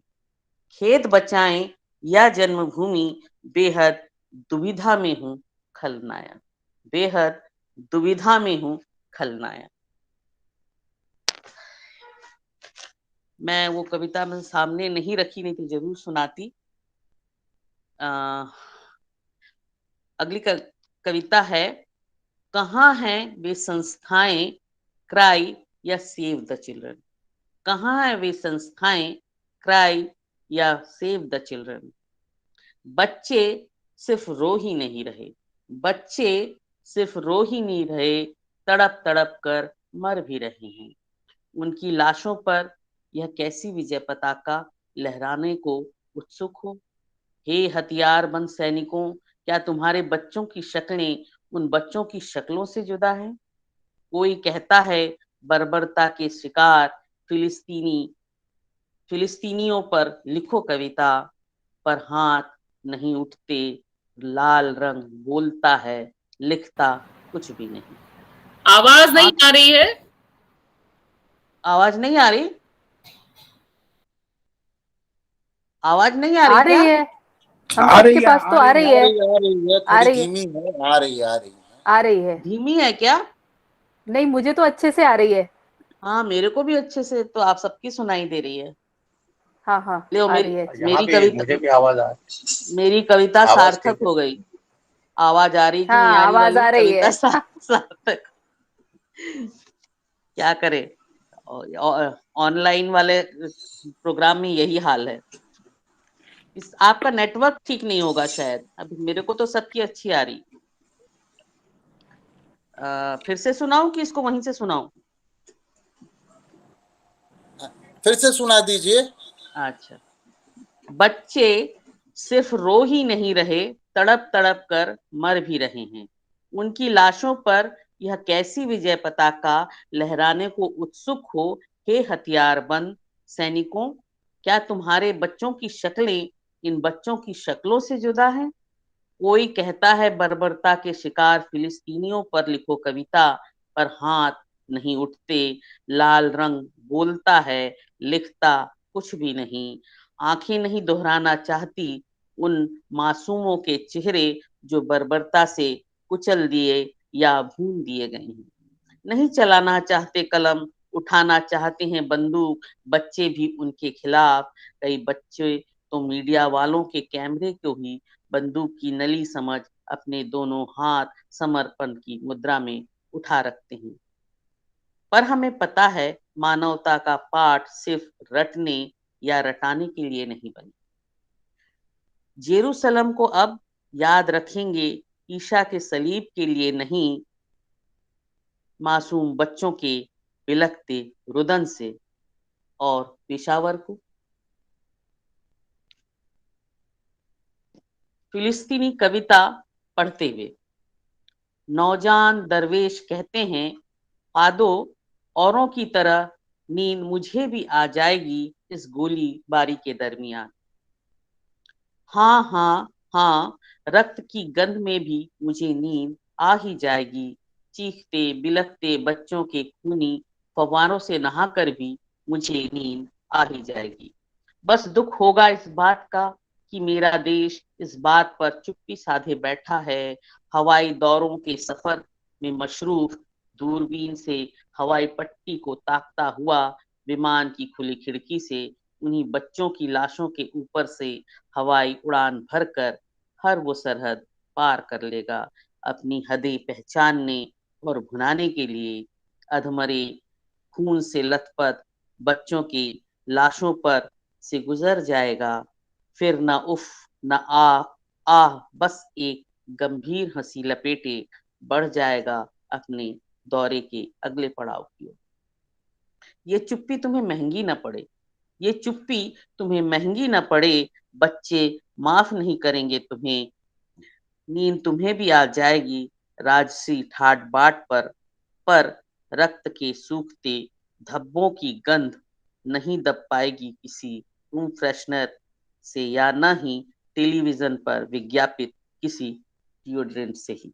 S6: खेद बचाएं या जन्मभूमि, बेहद दुविधा में हूँ खलनायक, बेहद दुविधा में हूँ खलनायक। मैं वो कविता में सामने नहीं रखी, नहीं तो जरूर सुनाती। अगली कविता है, कहाँ हैं वे संस्थाएं क्राई या सेव द चिल्ड्रन। कहाँ है वे संस्थाएं क्राई या सेव द चिल्ड्रन। बच्चे सिर्फ रो ही नहीं रहे, बच्चे सिर्फ रो ही नहीं रहे, तड़प तड़प कर मर भी रहे हैं। उनकी लाशों पर यह कैसी विजय पताका लहराने को उत्सुक हो। हे हथियारबंद सैनिकों, क्या तुम्हारे बच्चों की शक्लें उन बच्चों की शक्लों से जुदा हैं। कोई कहता है बर्बरता के शिकार फिलिस्तीनियों पर लिखो कविता, पर हाथ नहीं उठते, लाल रंग बोलता है, लिखता कुछ भी नहीं।
S7: आवाज नहीं आ रही है।
S6: आवाज नहीं आ रही, आवाज नहीं आ रही
S5: आ
S6: क्या?
S5: रही है, हम
S1: आ रही
S5: सबके
S1: है,
S5: पास तो आ रही है,
S4: थोड़ी
S5: आ रही है,
S4: धीमी है, आ रही है।
S5: आ रही है।
S6: धीमी है क्या?
S5: नहीं, मुझे तो अच्छे से आ रही है।
S6: हाँ, मेरे को भी अच्छे से, तो आप सबकी सुनाई दे रही है।
S5: हाँ हाँ,
S6: लो
S5: आ रही है।
S6: मेरी कविता,
S8: मुझे भी आवाज आ रही।
S6: मेरी कविता
S8: आवाज
S6: सार्थक
S8: ठीक है।
S6: हो गई। आवाज आ रही कि नहीं आ
S5: हाँ,
S6: रही
S5: आवाज
S6: वाली
S5: आ रही
S6: कविता
S5: है।
S6: सार्थक। क्या करे, ऑनलाइन वाले प्रोग्राम में यही हाल है। आपका नेटवर्क ठीक नहीं होगा शायद। अभी मेरे को तो सबकी अच्छी आ रही। फिर से सुनाऊं कि इसको वहीं से सुनाऊं?
S4: फिर से सुना दीजिए।
S6: अच्छा, बच्चे सिर्फ रो ही नहीं रहे, तड़प तड़प कर मर भी रहे हैं। उनकी लाशों पर यह कैसी विजय पताका लहराने को उत्सुक हो। हे हथियारबंद सैनिकों, क्या तुम्हारे बच्चों की शक्लें इन बच्चों की शक्लों से जुदा हैं। कोई कहता है बर्बरता के शिकार फिलिस्तीनियों पर लिखो कविता, पर हाथ नहीं उठते, लाल रंग बोलता है, लिखता कुछ भी नहीं। आंखें नहीं दोहराना चाहती उन मासूमों के चेहरे जो बर्बरता से कुचल दिए या भून दिए गए हैं। नहीं चलाना चाहते कलम, उठाना चाहते हैं बंदूक बच्चे भी उनके खिलाफ। कई बच्चे तो मीडिया वालों के कैमरे को ही बंदूक की नली समझ अपने दोनों हाथ समर्पण की मुद्रा में उठा रखते हैं। पर हमें पता है मानवता का पाठ सिर्फ रटने या रटाने के लिए नहीं बने। जेरूसलम को अब याद रखेंगे ईशा के सलीब के लिए नहीं, मासूम बच्चों के बिलखते रुदन से। और पेशावर को फिलिस्तीनी कविता पढ़ते हुए नौजान दरवेश कहते हैं, आदो औरों की तरह नींद मुझे भी आ जाएगी इस गोली बारी के दरमियान। हाँ हाँ हाँ, रक्त की गंध में भी मुझे नींद आ ही जाएगी। चीखते बिलखते बच्चों के खूनी फव्वारों से नहाकर भी मुझे नींद आ ही जाएगी। बस दुख होगा इस बात का कि मेरा देश इस बात पर चुप्पी साधे बैठा है। हवाई दौरों के सफर में मशरूफ, दूरबीन से हवाई पट्टी को ताकता हुआ, विमान की खुली खिड़की से उन्हीं बच्चों की लाशों के ऊपर से हवाई उड़ान भरकर हर वो सरहद पार कर लेगा, अपनी हदें पहचानने और भुनाने के लिए। अधमरे खून से लथपथ बच्चों की लाशों पर से गुजर जाएगा। फिर न उफ न आह, बस एक गंभीर हंसी लपेटे बढ़ जाएगा अपने दौरे के अगले पड़ाव की ओर। ये चुप्पी तुम्हें महंगी न पड़े, ये चुप्पी तुम्हें महंगी न पड़े। बच्चे माफ नहीं करेंगे तुम्हें, नींद तुम्हें भी आ जाएगी राजसी ठाट बाट पर रक्त के सूखते धब्बों की गंध नहीं दब पाएगी किसी रूम फ्रेशनर से, या न ही टेलीविजन पर विज्ञापित किसी डिओड्रेंट से ही।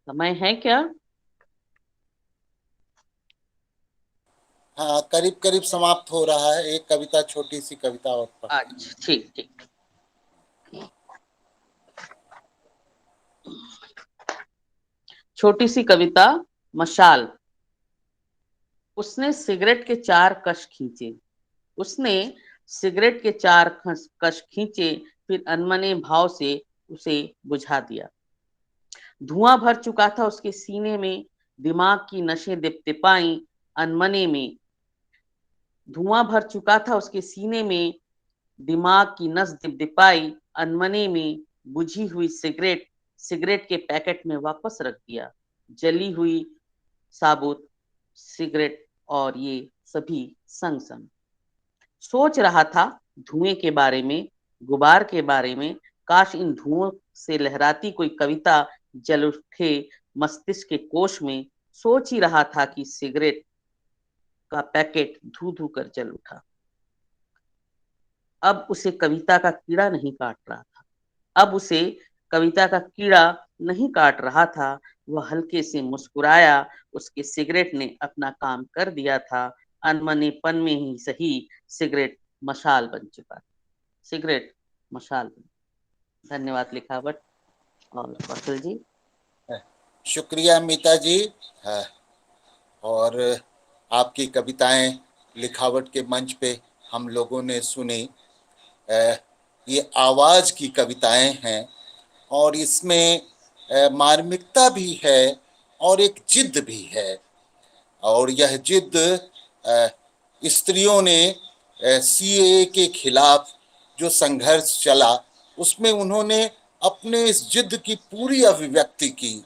S6: समय है क्या?
S4: हाँ, करीब करीब समाप्त हो रहा है। एक कविता, छोटी सी कविता और पढ़।
S6: अच्छा, ठीक ठीक। छोटी सी कविता मशाल। उसने सिगरेट के 4 कश खींचे, उसने सिगरेट के 4 कश खींचे, फिर अनमने भाव से उसे बुझा दिया। धुआं भर चुका था उसके सीने में, दिमाग की नशें दिपदिपाई अनमने में। धुआं भर चुका था उसके सीने में, दिमाग की नस दिपदिपाई अनमने में। बुझी हुई सिगरेट सिगरेट के पैकेट में वापस रख दिया। जली हुई साबुत सिगरेट और ये सभी संग संग। सोच रहा था धुएं के बारे में, गुबार के बारे में। काश इन धुओं से लहराती कोई कविता जल उठे मस्तिष्क के कोश में। सोच ही रहा था कि सिगरेट का पैकेट धू धू कर जल उठा। अब उसे कविता का कीड़ा नहीं काट रहा था, अब उसे कविता का कीड़ा नहीं काट रहा था। वह हल्के से मुस्कुराया, उसके सिगरेट ने अपना काम कर दिया था। अनमनेपन में ही सही सिगरेट मशाल बन चुका था। सिगरेट मशाल बन। धन्यवाद लिखावट और कौशल जी।
S4: शुक्रिया मीता जी। और आपकी कविताएं लिखावट के मंच पे हम लोगों ने सुनी। ये आवाज की कविताएं हैं और इसमें मार्मिकता भी है और एक जिद भी है। और यह जिद स्त्रियों ने सीएए के खिलाफ जो संघर्ष चला उसमें उन्होंने अपने इस जिद की पूरी अभिव्यक्ति की।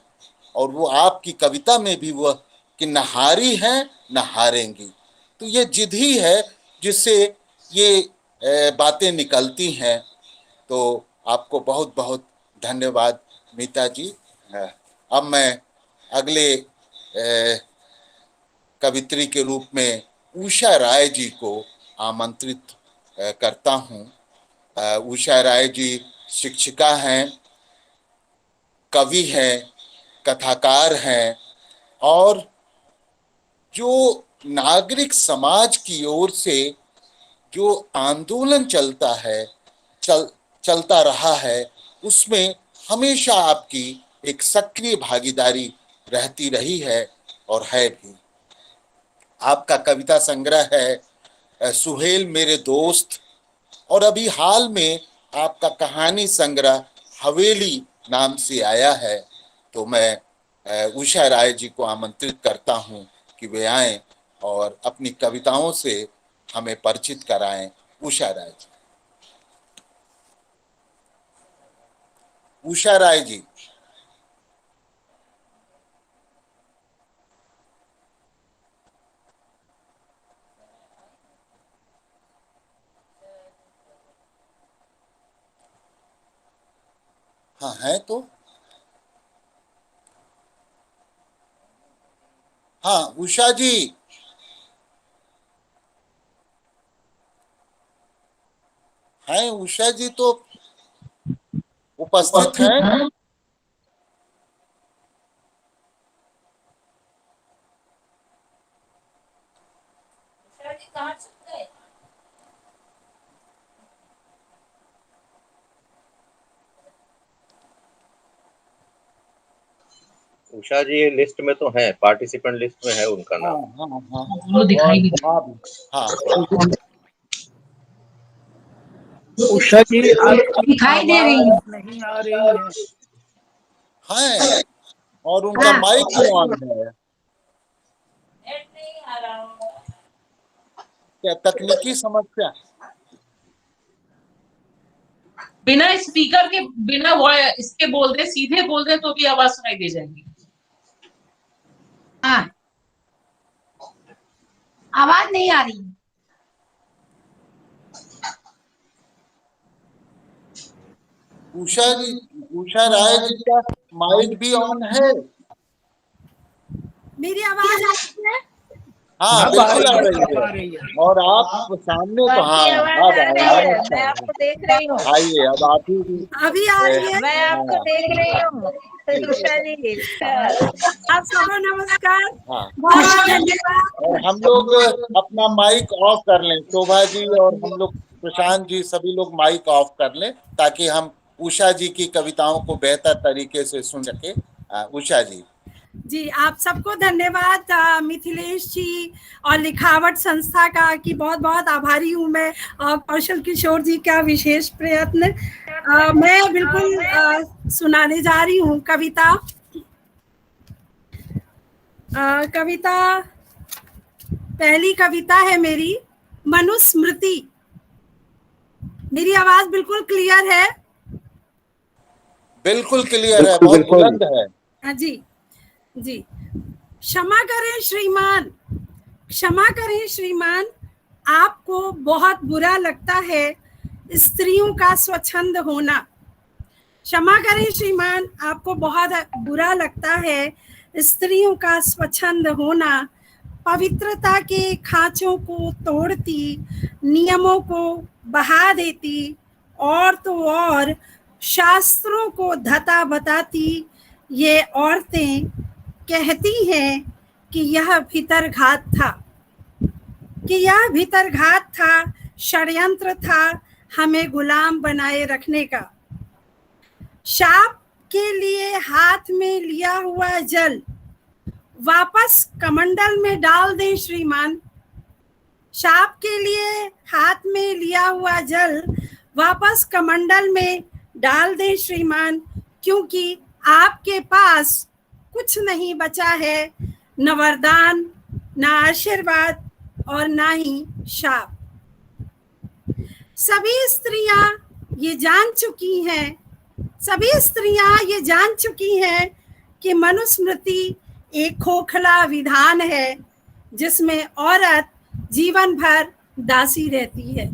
S4: और वो आपकी कविता में भी वह कि न हारी हैं न हारेंगी, तो ये जिद ही है जिससे ये बातें निकलती हैं। तो आपको बहुत बहुत धन्यवाद मीता जी। अब मैं अगले कवित्री के रूप में उषा राय जी को आमंत्रित करता हूँ। उषा राय जी शिक्षिका हैं, कवि हैं, कथाकार हैं और जो नागरिक समाज की ओर से जो आंदोलन चलता रहा है उसमें हमेशा आपकी एक सक्रिय भागीदारी रहती रही है और है भी। आपका कविता संग्रह है सुहेल मेरे दोस्त, और अभी हाल में आपका कहानी संग्रह हवेली नाम से आया है। तो मैं उषा राय जी को आमंत्रित करता हूं कि वे आएं और अपनी कविताओं से हमें परिचित कराएं। उषा राय जी। उषा राय जी। हाँ है तो। हाँ उषा जी। हैं उषा जी तो उपस्थित हैं।
S8: उषा जी लिस्ट में तो है, पार्टिसिपेंट लिस्ट में है उनका नाम।
S7: वो दिखाई नहीं
S4: हाँ हाँ
S1: उषा जी
S7: दिखाई दे रही है।
S1: नहीं आ रही
S4: है और उनका माइक ऑन है। क्या तकनीकी समस्या?
S7: बिना स्पीकर के बिना इसके बोल दे, सीधे बोल दे तो भी आवाज सुनाई दे जाएगी। हाँ आवाज नहीं आ रही।
S4: उषा राय जी का माइक भी ऑन है।
S2: मेरी आवाज आ रही है?
S4: हाँ बिल्कुल आ रही है। और आप सामने तो हाँ अब
S2: मैं आपको देख रही हूँ।
S4: आइए अब आप ही
S2: अभी आ रही है। मैं आपको देख रही हूँ उषा जी। आप सबको नमस्कार।
S4: हाँ
S2: बहुत धन्यवाद।
S4: और हम लोग अपना माइक ऑफ कर लें, शोभा जी और हम लोग प्रशांत जी सभी लोग माइक ऑफ कर लें ताकि हम उषा जी की कविताओं को बेहतर तरीके से सुन सके। उषा जी।
S2: जी, आप सबको धन्यवाद, मिथिलेश जी और लिखावट संस्था का, कि बहुत बहुत आभारी हूँ मैं। कौशल किशोर जी का विशेष प्रयत्न। मैं बिल्कुल सुनाने जा रही हूँ कविता। कविता, पहली कविता है मेरी, मनुस्मृति। मेरी आवाज बिल्कुल क्लियर है?
S4: बिल्कुल क्लियर है, बहुत बुलंद है।
S2: हाँ जी जी। क्षमा करें श्रीमान, क्षमा करें श्रीमान, आपको बहुत बुरा लगता है स्त्रियों का स्वच्छंद होना। क्षमा करें श्रीमान, आपको बहुत बुरा लगता है स्त्रियों का स्वच्छंद होना। पवित्रता के खांचों को तोड़ती, नियमों को बहा देती, और तो और शास्त्रों को धता बताती ये औरतें कहती हैं कि यह भीतरघात था, कि यह भीतरघात था, षड्यंत्र था हमें गुलाम बनाए रखने का। शाप के लिए हाथ में लिया हुआ जल वापस कमंडल में डाल दें श्रीमान। शाप के लिए हाथ में लिया हुआ जल वापस कमंडल में डाल दें श्रीमान, क्योंकि आपके पास कुछ नहीं बचा है, न वरदान, न आशीर्वाद और न ही शाप। सभी स्त्रियां ये जान चुकी हैं, सभी स्त्रियां ये जान चुकी हैं कि मनुस्मृति एक खोखला विधान है जिसमें औरत जीवन भर दासी रहती है,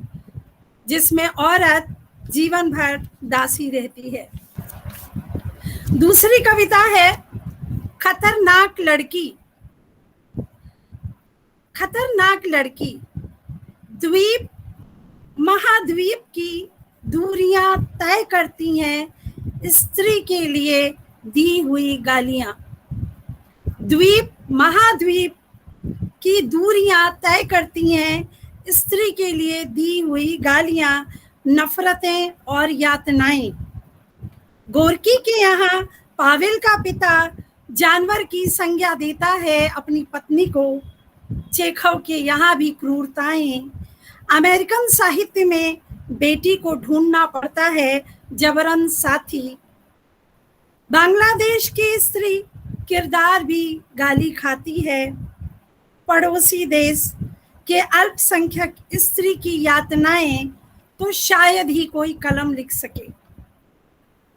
S2: जिसमें औरत जीवन भर दासी रहती है। दूसरी कविता है खतरनाक लड़की। खतरनाक लड़की। द्वीप महाद्वीप की दूरियां तय करती हैं स्त्री के लिए दी हुई गालियां। द्वीप महाद्वीप की दूरियां तय करती हैं स्त्री के लिए दी हुई गालियां, नफरतें और यातनाएं। गोरकी के यहाँ पावेल का पिता जानवर की संज्ञा देता है अपनी पत्नी को। चेखव के यहाँ भी क्रूरताएं। अमेरिकन साहित्य में बेटी को ढूंढना पड़ता है जबरन साथी। बांग्लादेश की स्त्री किरदार भी गाली खाती है। पड़ोसी देश के अल्पसंख्यक स्त्री की यातनाएं तो शायद ही कोई कलम लिख सके।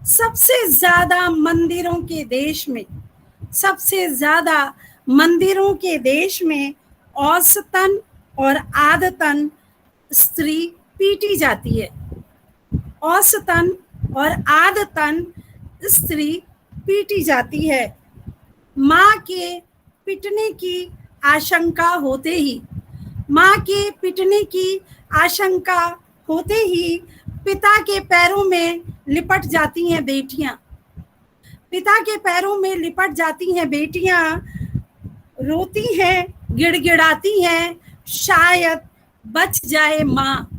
S2: सबसे ज्यादा मंदिरों के देश में, सबसे ज्यादा मंदिरों के देश में औसतन और आदतन स्त्री पीटी जाती है। औसतन और आदतन स्त्री पीटी जाती है। माँ के पिटने की आशंका होते ही, माँ के पिटने की आशंका होते ही पिता के पैरों में लिपट जाती हैं बेटियां। पिता के पैरों में लिपट जाती हैं बेटियां, रोती हैं, गिड़गिड़ाती हैं, शायद बच जाए माँ,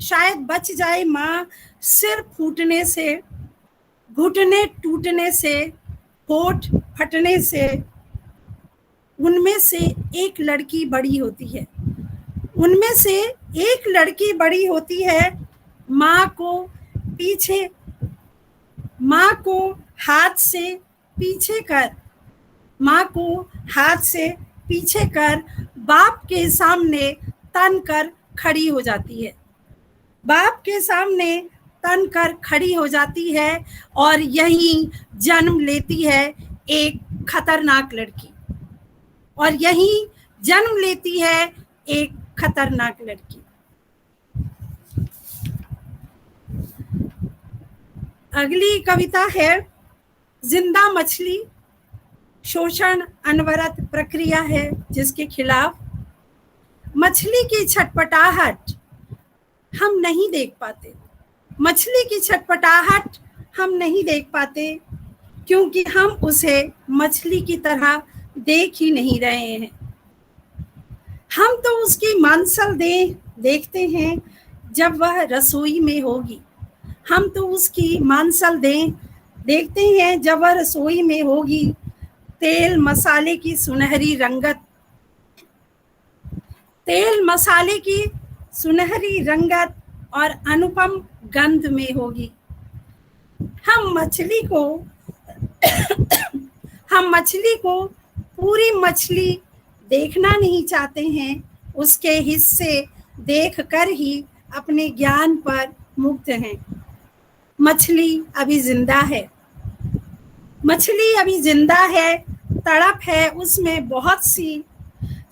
S2: शायद बच जाए माँ। सिर फूटने से, घुटने टूटने से, होठ फटने से। उनमें से एक लड़की बड़ी होती है, उनमें से एक लड़की बड़ी होती है। माँ को पीछे, माँ को हाथ से पीछे कर, माँ को हाथ से पीछे कर बाप के सामने तन कर खड़ी हो जाती है। बाप के सामने तन कर खड़ी हो जाती है और यहीं जन्म लेती है एक खतरनाक लड़की, और यहीं जन्म लेती है एक खतरनाक लड़की। अगली कविता है जिंदा मछली। शोषण अनवरत प्रक्रिया है जिसके खिलाफ मछली की छटपटाहट हम नहीं देख पाते। मछली की छटपटाहट हम नहीं देख पाते क्योंकि हम उसे मछली की तरह देख ही नहीं रहे हैं। हम तो उसकी मांसल देह देखते हैं जब वह रसोई में होगी। हम तो उसकी मांसल देह देखते हैं जब वह रसोई में होगी, तेल मसाले की सुनहरी रंगत, तेल मसाले की सुनहरी रंगत और अनुपम गंध में होगी। हम मछली को पूरी मछली देखना नहीं चाहते हैं, उसके हिस्से देखकर ही अपने ज्ञान पर मुक्त हैं। मछली अभी जिंदा है, मछली अभी जिंदा है, तड़प है, उसमें बहुत सी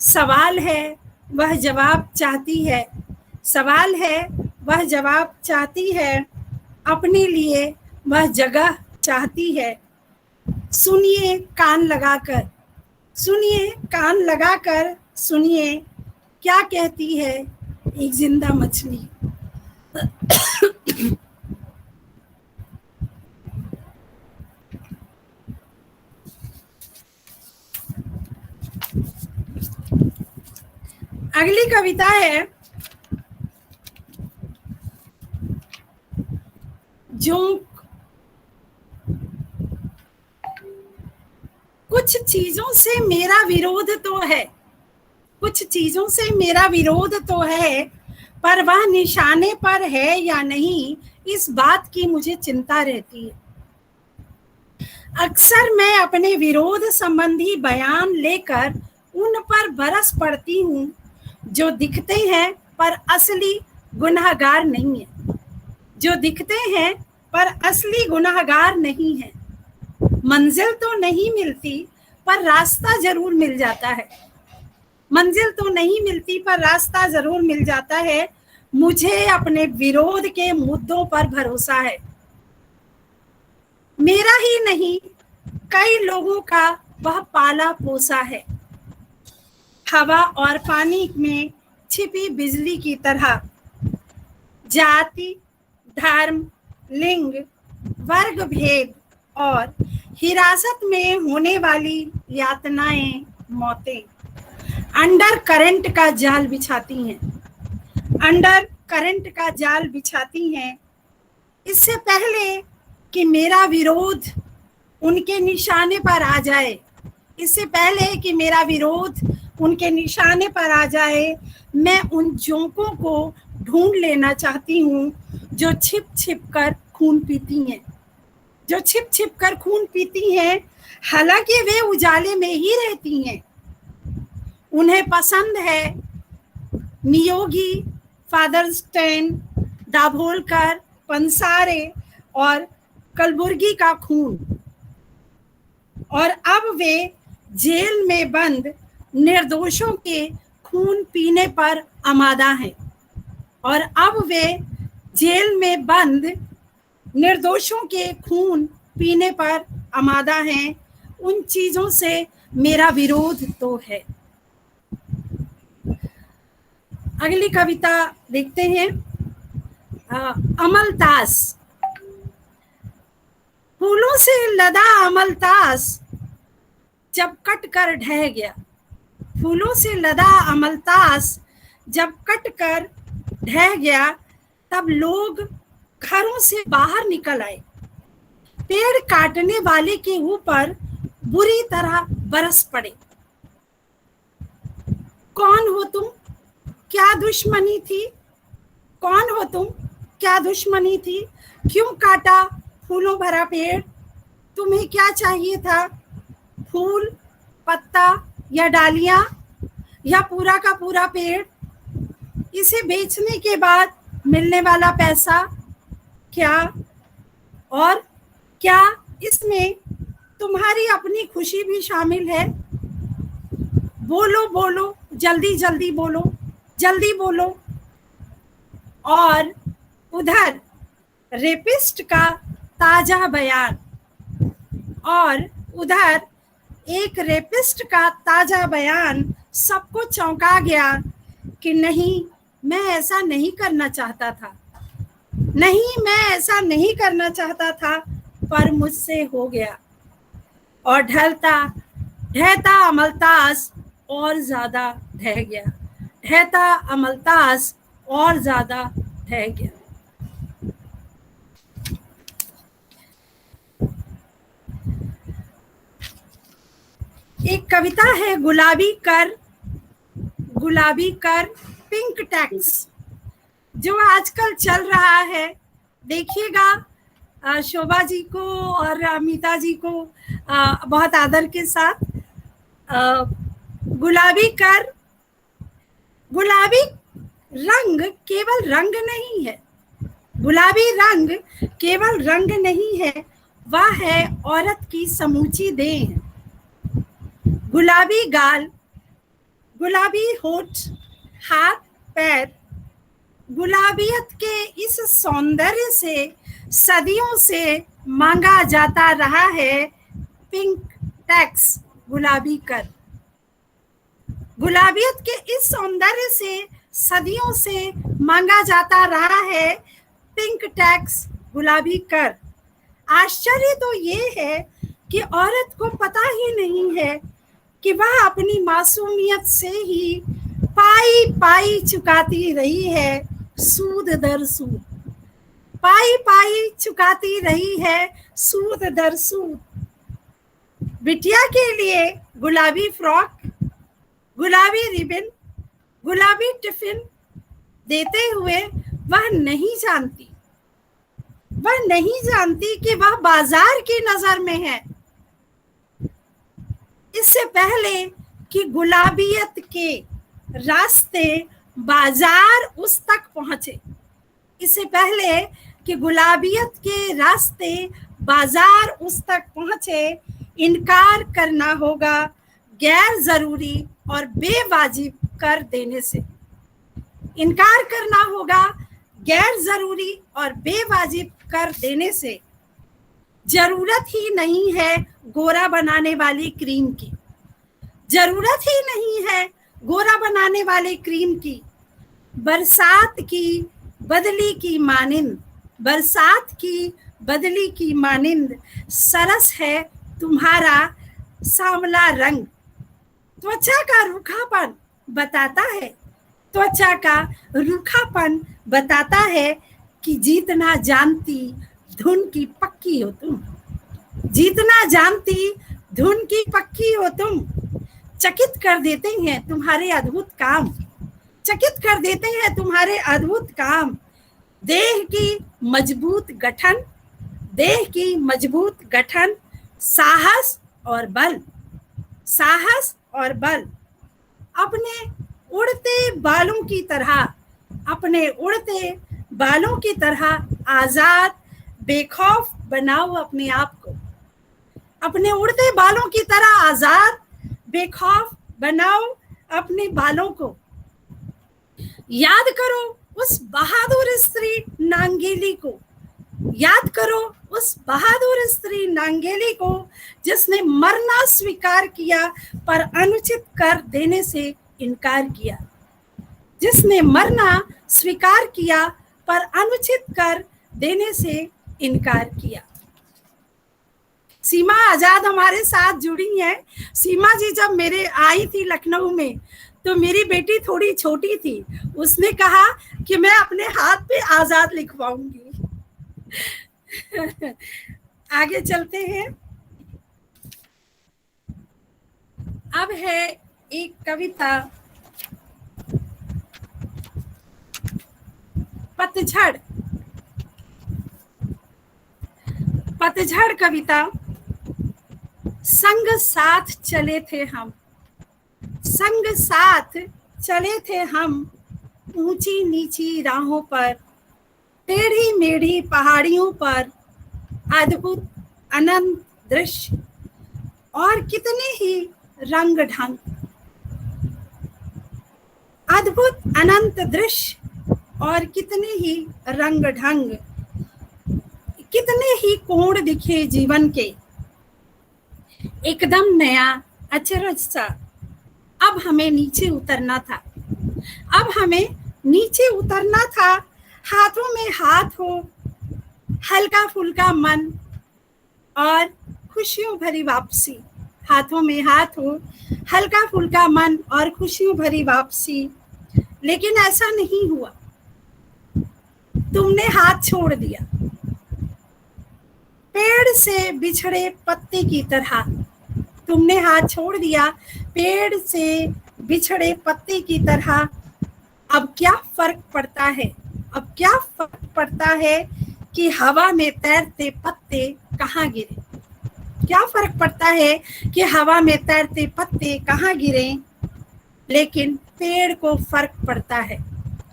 S2: सवाल है, वह जवाब चाहती है, सवाल है, वह जवाब चाहती है, अपने लिए वह जगह चाहती है। सुनिए कान लगाकर, सुनिए कान लगाकर, सुनिए क्या कहती है एक जिंदा मछली। अगली कविता है जोंक। कुछ चीजों से मेरा विरोध तो है, कुछ चीजों से मेरा विरोध तो है, पर वह निशाने पर है या नहीं, इस बात की मुझे चिंता रहती है। अक्सर मैं अपने विरोध संबंधी बयान लेकर उन पर बरस पड़ती हूँ जो दिखते हैं पर असली गुनहगार नहीं है, जो दिखते हैं पर असली गुनहगार नहीं है। मंजिल तो नहीं मिलती पर रास्ता जरूर मिल जाता है, मंजिल तो नहीं मिलती पर रास्ता जरूर मिल जाता है। मुझे अपने विरोध के मुद्दों पर भरोसा है, मेरा ही नहीं कई लोगों का वह पाला पोसा है। हवा और पानी में छिपी बिजली की तरह, जाति, धर्म, लिंग, वर्ग भेद और हिरासत में होने वाली यातनाएं, मौतें अंडर करंट का जाल बिछाती हैं, अंडर करंट का जाल बिछाती हैं। इससे पहले कि मेरा विरोध उनके निशाने पर आ जाए, इससे पहले कि मेरा विरोध उनके निशाने पर आ जाए, मैं उन जोंकों को ढूंढ लेना चाहती हूँ जो छिप छिप कर खून पीती हैं, जो छिप छिप कर खून पीती हैं, हालांकि वे उजाले में ही रहती हैं। उन्हें पसंद है नियोगी, फादर स्टेन, दाभोलकर, पंसारे और कलबुर्गी का खून, और अब वे जेल में बंद निर्दोषों के खून पीने पर आमादा हैं, और अब वे जेल में बंद निर्दोषों के खून पीने पर आमादा हैं। उन चीजों से मेरा विरोध तो है। अगली कविता देखते हैं। अमलतास। फूलों से लदा अमलतास जब कट कर ढह गया, फूलों से लदा अमलतास जब कट कर ढह गया, तब लोग घरों से बाहर निकल आए, पेड़ काटने वाले के ऊपर बुरी तरह बरस पड़े। कौन हो तुम, क्या दुश्मनी थी, कौन हो तुम, क्या दुश्मनी थी, क्यों काटा फूलों भरा पेड़, तुम्हें क्या चाहिए था, फूल, पत्ता या डालियां या पूरा का पूरा पेड़, इसे बेचने के बाद मिलने वाला पैसा, क्या और क्या इसमें तुम्हारी अपनी खुशी भी शामिल है? बोलो बोलो, जल्दी जल्दी बोलो, जल्दी बोलो। और उधर रेपिस्ट का ताजा बयान, और उधर एक रेपिस्ट का ताजा बयान सबको चौंका गया कि नहीं, मैं ऐसा नहीं करना चाहता था, नहीं मैं ऐसा नहीं करना चाहता था, पर मुझसे हो गया। और ढहता अमलतास और ज्यादा ढह गया, ढहता अमलतास और ज्यादा ढह गया। एक कविता है गुलाबी कर पिंक टैक्स, जो आजकल चल रहा है। देखिएगा शोभा जी को और अमिता जी को बहुत आदर के साथ। गुलाबी रंग केवल रंग नहीं है, गुलाबी रंग केवल रंग नहीं है, वह है औरत की समूची देह। गुलाबी गाल, गुलाबी होठ, हाथ पैर, गुलाबियत के इस सौंदर्य से सदियों से मांगा जाता रहा है पिंक टैक्स, गुलाबी कर। गुलाबियत के इस सौंदर्य से सदियों से मांगा जाता रहा है पिंक टैक्स, गुलाबी कर। आश्चर्य तो ये है कि औरत को पता ही नहीं है कि वह अपनी मासूमियत से ही पाई पाई चुकाती रही है सूद दर सूद, पाई पाई चुकाती रही है सूद दर सूद। बिटिया के लिए गुलाबी फ्रॉक, गुलाबी रिबन, गुलाबी टिफिन देते हुए वह नहीं जानती कि वह बाजार की नजर में है। इससे पहले कि गुलाबियत के रास्ते बाजार उस तक पहुंचे, इससे पहले कि गुलाबियत के रास्ते बाजार उस तक पहुंचे, इनकार करना होगा गैर जरूरी और बेवाजिब कर देने से। इनकार करना होगा गैर जरूरी और बेवाजिब कर देने से। जरूरत ही नहीं है गोरा बनाने वाली क्रीम की, जरूरत ही नहीं है गोरा बनाने वाले क्रीम की। बरसात की बदली की मानिंद, बरसात की बदली की मानिंद सरस है तुम्हारा सांवला रंग। त्वचा का रूखापन बताता है, त्वचा का रूखापन बताता है कि जीतना जानती धुन की पक्की हो तुम, जीतना जानती धुन की पक्की हो तुम। चकित कर देते हैं तुम्हारे अद्भुत काम, चकित कर देते हैं तुम्हारे अद्भुत काम। देह की मजबूत गठन, देह की मजबूत गठन, साहस और बल, साहस और बल। अपने उड़ते बालों की तरह, अपने उड़ते बालों की तरह आजाद बेखौफ बनाओ अपने आप को, अपने उड़ते बालों की तरह आजाद बेखौफ बनाओ अपने बालों को। याद करो उस बहादुर स्त्री नांगेली को, याद करो उस बहादुर स्त्री नांगेली को जिसने मरना स्वीकार किया पर अनुचित कर देने से इनकार किया, जिसने मरना स्वीकार किया पर अनुचित कर देने से इनकार किया। सीमा आजाद हमारे साथ जुड़ी हैं। सीमा जी जब मेरे आई थी लखनऊ में तो मेरी बेटी थोड़ी छोटी थी, उसने कहा कि मैं अपने हाथ पे आजाद लिखवाऊंगी। आगे चलते हैं। अब है एक कविता पतझड़, पतझड़ कविता। संग साथ चले थे हम, संग साथ चले थे हम ऊंची नीची राहों पर, टेढ़ी मेढ़ी पहाड़ियों पर, अद्भुत अनंत दृश्य और कितने ही रंग ढंग, अद्भुत अनंत दृश्य और कितने ही रंग ढंग, कितने ही कोण दिखे जीवन के, एकदम नया अचरज सा। अब हमें नीचे उतरना था, अब हमें नीचे उतरना था। हाथों में हाथ हो, हल्का फुल्का मन और खुशियों भरी वापसी, हाथों में हाथ हो, हल्का फुल्का मन और खुशियों भरी वापसी। लेकिन ऐसा नहीं हुआ, तुमने हाथ छोड़ दिया। पेड़ से बिछड़े पत्ते की तरह तुमने हाथ छोड़ दिया पेड़ से बिछड़े पत्ते की तरह। अब क्या फर्क पड़ता है, अब क्या फर्क पड़ता है कि हवा में तैरते पत्ते कहाँ गिरे। क्या फर्क पड़ता है कि हवा में तैरते पत्ते कहाँ गिरे। लेकिन पेड़ को फर्क पड़ता है,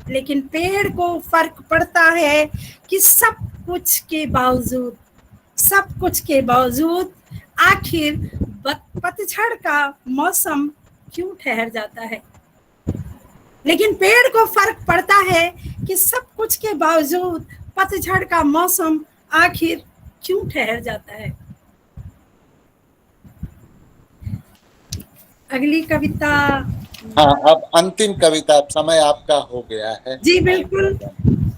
S2: लेकिन पेड़ को फर्क पड़ता है कि सब कुछ के बावजूद, सब कुछ के बावजूद आखिर पतझड़ का मौसम क्यों ठहर जाता है। लेकिन पेड़ को फर्क पड़ता है कि सब कुछ के बावजूद पतझड़ का मौसम आखिर क्यों ठहर जाता है। अगली कविता।
S4: हाँ, अब अंतिम कविता, समय आपका हो गया है।
S2: जी बिल्कुल,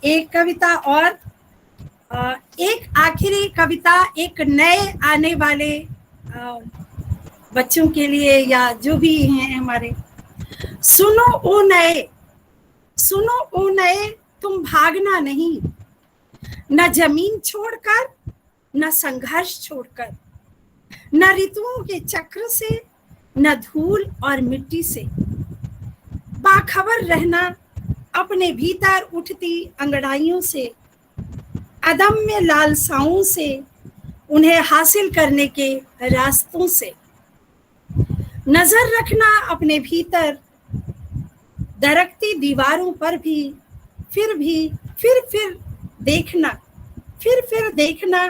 S2: एक कविता और एक आखिरी कविता एक नए आने वाले बच्चों के लिए या जो भी हैं हमारे। सुनो ओ नए, सुनो ओ नए, तुम भागना नहीं, न जमीन छोड़कर, न संघर्ष छोड़कर, न ऋतुओं के चक्र से, न धूल और मिट्टी से। बाखबर रहना अपने भीतर उठती अंगड़ाइयों से, अदम्य लालसाओं से, उन्हें हासिल करने के रास्तों से। नजर रखना अपने भीतर दरकती दीवारों पर भी, फिर देखना, फिर देखना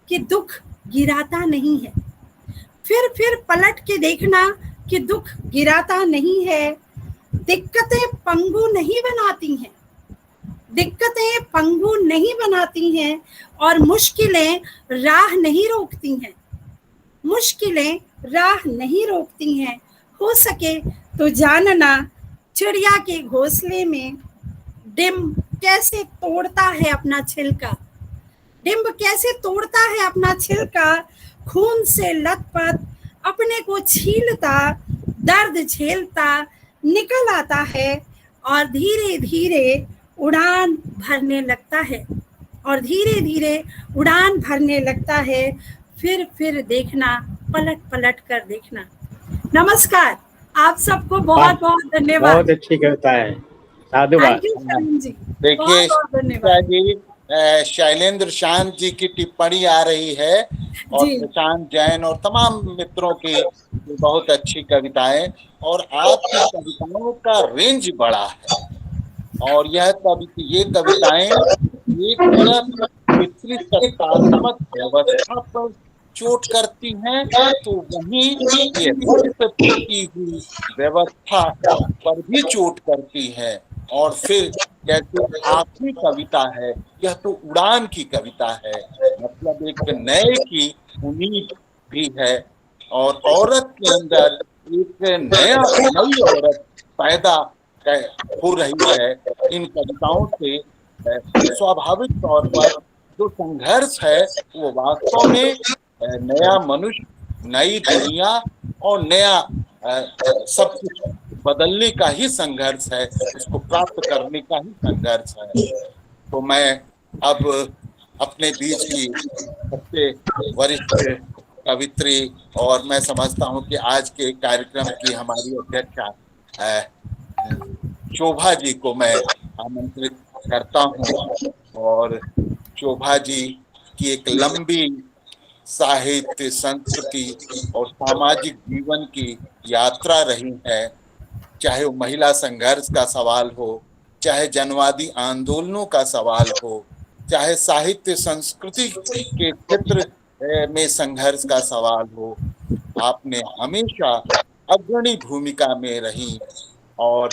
S2: कि दुख गिराता नहीं है। फिर पलट के देखना कि दुख गिराता नहीं है। दिक्कतें पंगु नहीं बनाती हैं, दिक्कतें पंगु नहीं बनाती हैं और मुश्किलें राह नहीं रोकती हैं, मुश्किलें राह नहीं रोकती हैं। हो सके तो जानना चिड़िया के घोंसले में डिम्ब कैसे तोड़ता है अपना छिलका, डिम्ब कैसे तोड़ता है अपना छिलका। खून से लथपथ अपने को छीलता, दर्द झेलता निकल आता है और धीरे धीरे उड़ान भरने लगता है, और धीरे धीरे उड़ान भरने लगता है। फिर देखना, पलट पलट कर देखना। नमस्कार, आप सबको बहुत बहुत धन्यवाद।
S9: बहुत अच्छी कविता है, साधुवाद।
S2: थैंक यू शरण जी,
S4: देखिए
S2: बहुत बहुत धन्यवाद।
S4: शैलेंद्र शांत जी की टिप्पणी आ रही है और
S2: जी।
S4: प्रशांत जैन और तमाम मित्रों की बहुत अच्छी कविताएं, और आपकी कविताओं का रेंज बड़ा है। और ये कविताएं एक तरफ विस्तृत तथ्यात्मक व्यवस्था पर चोट करती हैं, तो वहीं ये की हुई व्यवस्था पर भी चोट करती है। और फिर जैसे आखिरी कविता है, यह तो उड़ान की कविता है, मतलब एक नए की उम्मीद भी है, और औरत के अंदर एक नई औरत पैदा हो रही है। इन कविताओं से स्वाभाविक तौर पर जो संघर्ष है वो वास्तव में नया मनुष्य, नई दुनिया और नया सब कुछ बदलने का ही संघर्ष है, उसको प्राप्त करने का ही संघर्ष है। तो मैं अब अपने बीच की सबसे वरिष्ठ कवित्री और मैं समझता हूं कि आज के कार्यक्रम की हमारी अध्यक्षा शोभा जी को मैं आमंत्रित करता हूं। और शोभा जी की एक लंबी साहित्य, संस्कृति और सामाजिक जीवन की यात्रा रही है, चाहे वो महिला संघर्ष का सवाल हो, चाहे जनवादी आंदोलनों का सवाल हो, चाहे साहित्य संस्कृति के क्षेत्र में संघर्ष का सवाल हो। आपने हमेशा अग्रणी भूमिका में रही और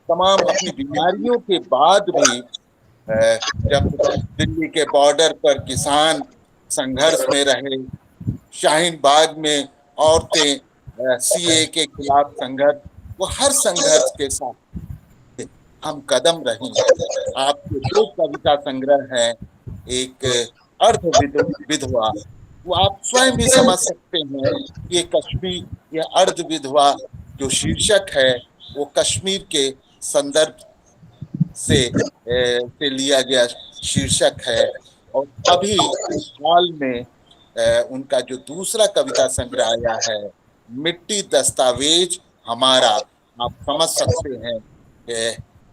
S4: तमाम अपनी बीमारियों के बाद भी जब दिल्ली के बॉर्डर पर किसान संघर्ष में रहे, शाहीन बाग में औरतें सीए के खिलाफ संघर्ष, वो हर संघर्ष के साथ हम कदम रही। आपके दो कविता संग्रह है, एक अर्ध विधवा, वो आप स्वयं भी समझ सकते हैं, ये कश्मीर, ये अर्ध विधवा जो शीर्षक है वो कश्मीर के संदर्भ से लिया गया शीर्षक है। और अभी हाल में उनका जो दूसरा कविता संग्रह आया है मिट्टी दस्तावेज हमारा, आप समझ सकते हैं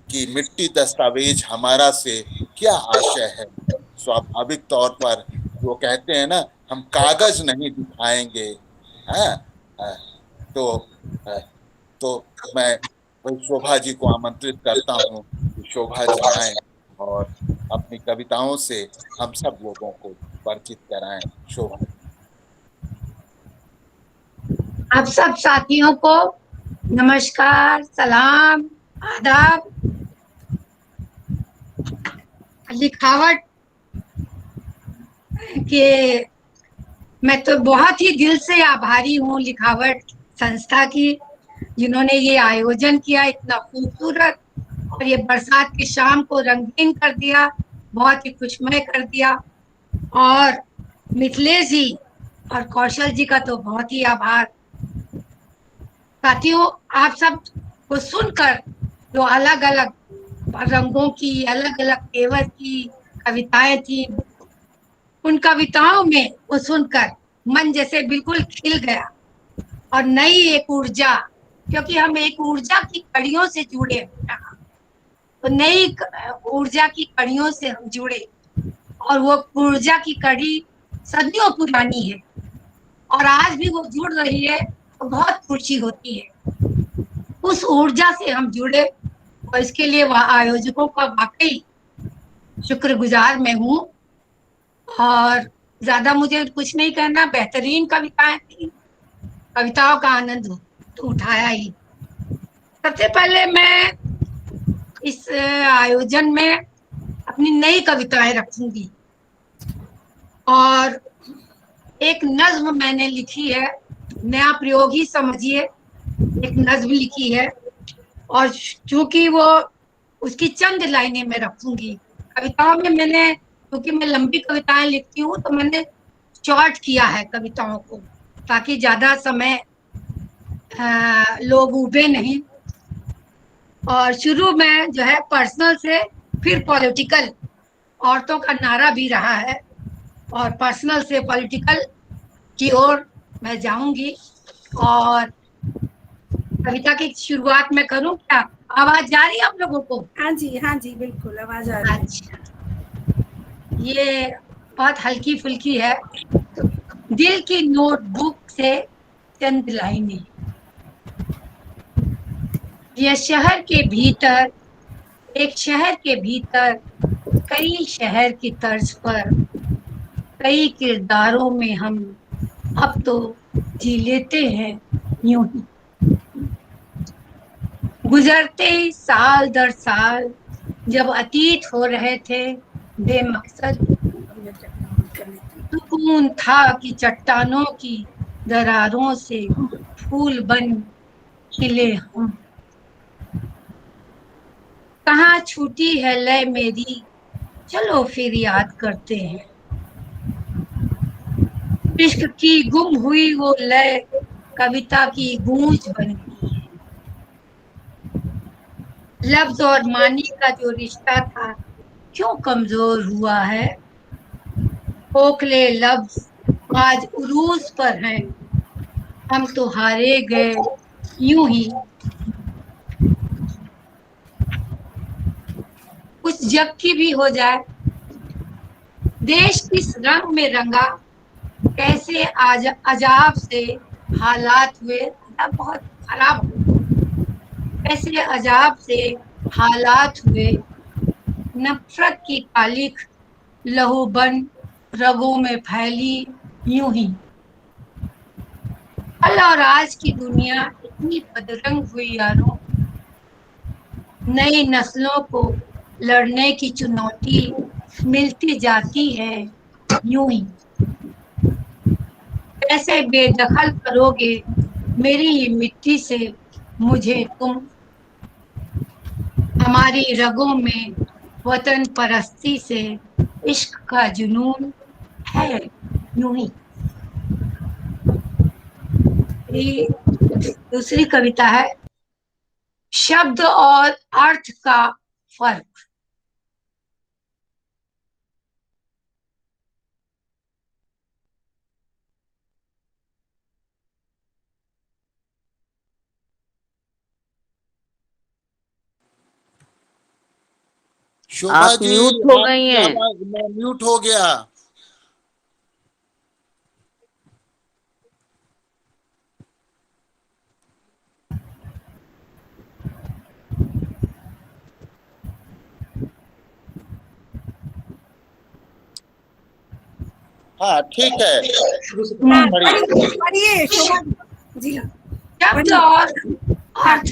S4: कि मिट्टी दस्तावेज हमारा से क्या आशय है। स्वाभाविक तौर पर वो कहते हैं ना, हम कागज नहीं दिखाएंगे। हाँ, तो तो मैं वही शोभा जी को आमंत्रित करता हूँ कि शोभा जी आए और अपनी कविताओं से हम सब लोगों को परिचित कराएं। शोभा।
S10: आप सब साथियों को नमस्कार, सलाम, आदाब। लिखावट के मैं तो बहुत ही दिल से आभारी हूँ लिखावट संस्था की, जिन्होंने ये आयोजन किया, इतना खूबसूरत, और ये बरसात की शाम को रंगीन कर दिया, बहुत ही खुशमय कर दिया। और मिथिलेश जी और कौशल जी का तो बहुत ही आभार। साथियों, आप सब को सुनकर जो अलग अलग रंगों की, अलग अलग तेवर की कविताएं थी, उन कविताओं में वो सुनकर मन जैसे बिल्कुल खिल गया, और नई एक ऊर्जा, क्योंकि हम एक ऊर्जा की कड़ियों से जुड़े हैं, तो नई ऊर्जा की कड़ियों से हम जुड़े, और वो ऊर्जा की कड़ी सदियों पुरानी है और आज भी वो जुड़ रही है, तो बहुत खुशी होती है। उस ऊर्जा से हम जुड़े, और इसके लिए आयोजकों का वाकई शुक्रगुजार मैं हूँ। और ज्यादा मुझे कुछ नहीं कहना, बेहतरीन कविताएं थी, कविताओं का आनंद तो उठाया ही। सबसे पहले मैं इस आयोजन में अपनी नई कविताएं रखूंगी, और एक नज्म मैंने लिखी है, नया प्रयोग ही समझिए, एक नज्म लिखी है, और चूंकि वो उसकी चंद लाइनें मैं रखूंगी। कविताओं में मैंने, क्योंकि मैं लंबी कविताएं लिखती हूँ, तो मैंने शॉर्ट किया है कविताओं को, ताकि ज्यादा समय लोग उबे नहीं। और शुरू में जो है पर्सनल से, फिर पॉलिटिकल, औरतों का नारा भी रहा है, और पर्सनल से पॉलिटिकल की ओर मैं जाऊंगी। और कविता की शुरुआत में करूं क्या? आवाज जा रही है आप लोगों को?
S2: हाँ जी बिल्कुल आवाज आ रही है।
S10: अच्छा, ये बहुत हल्की फुल्की है। तो दिल की नोटबुक से चंद लाइनें। यह शहर के भीतर, एक शहर के भीतर, कई शहर की तर्ज पर, कई किरदारों में हम अब तो जी लेते हैं यूं ही। गुजरते साल दर साल, जब अतीत हो रहे थे बेमकसद, सुकून था कि चट्टानों की दरारों से फूल बन खिले हम। कहाँ छूटी है लय मेरी, चलो फिर याद करते हैं। इश्क की गुम हुई वो लय कविता की गूंज बन गई है। लफ्ज और मानी का जो रिश्ता था क्यों कमजोर हुआ है। खोखले लफ्ज आज उरूज पर हैं, हम तो हारे गए यूं ही। कुछ जब की भी हो जाए, देश किस रंग में रंगा, कैसे आज अजाब से हालात हुए, बहुत खराब हो, कैसे अजाब से हालात हुए। नफरत की कालिख लहू बन रगों में फैली यूं ही। कल और आज की दुनिया इतनी बदरंग हुई यारों, नई नस्लों को लड़ने की चुनौती मिलती जाती है यूं ही। कैसे बेदखल करोगे मेरी ही मिट्टी से मुझे तुम, हमारी रगों में वतन परस्ती से इश्क का जुनून है यूं ही। ये दूसरी कविता है, शब्द और अर्थ का फर्क।
S4: शोभा
S6: आप
S4: जी,
S6: म्यूट हो गई
S4: आपकी
S6: हैं।
S4: आवाज में म्यूट हो गया। हाँ ठीक है, पढ़िए।
S2: पढ़िए शोभा जी।
S10: शब्द और अर्थ,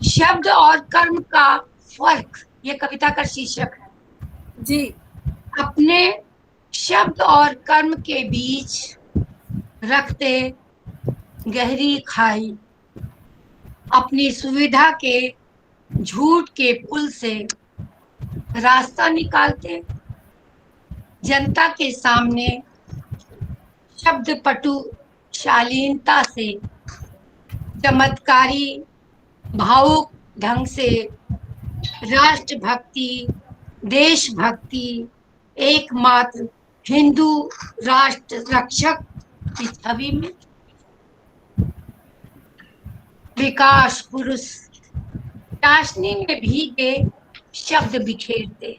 S10: शब्द और कर्म का फर्क, ये कविता का शीर्षक है
S2: जी।
S10: अपने शब्द और कर्म के बीच रखते गहरी खाई, अपनी सुविधा के झूठ के पुल से रास्ता निकालते, जनता के सामने शब्द पटु शालीनता से, चमत्कारी भावुक ढंग से राष्ट्रभक्ति, देशभक्ति, एकमात्र हिंदू राष्ट्र रक्षक की छवि में विकास पुरुष चाशनी में भीगे शब्द बिखेरते,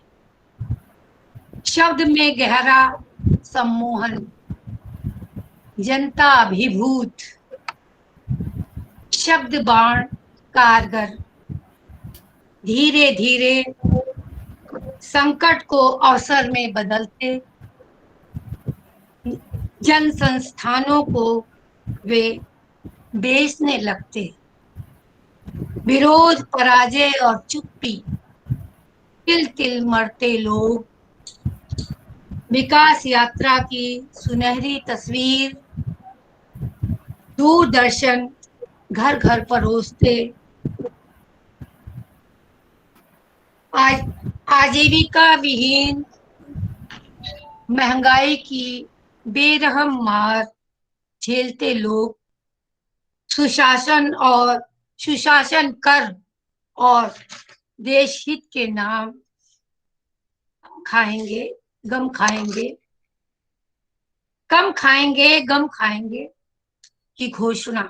S10: शब्द में गहरा सम्मोहन, जनता अभिभूत, शब्द बाण कारगर, धीरे धीरे संकट को अवसर में बदलते, जन संस्थानों को वे बेचने लगते, विरोध पराजय और चुप्पी, तिल तिल मरते लोग, विकास यात्रा की सुनहरी तस्वीर दूरदर्शन घर घर परोसते, आजीविका विहीन महंगाई की बेरहम मार झेलते लोग, सुशासन कर और देश हित के नाम खाएंगे गम खाएंगे, कम खाएंगे गम खाएंगे की घोषणा,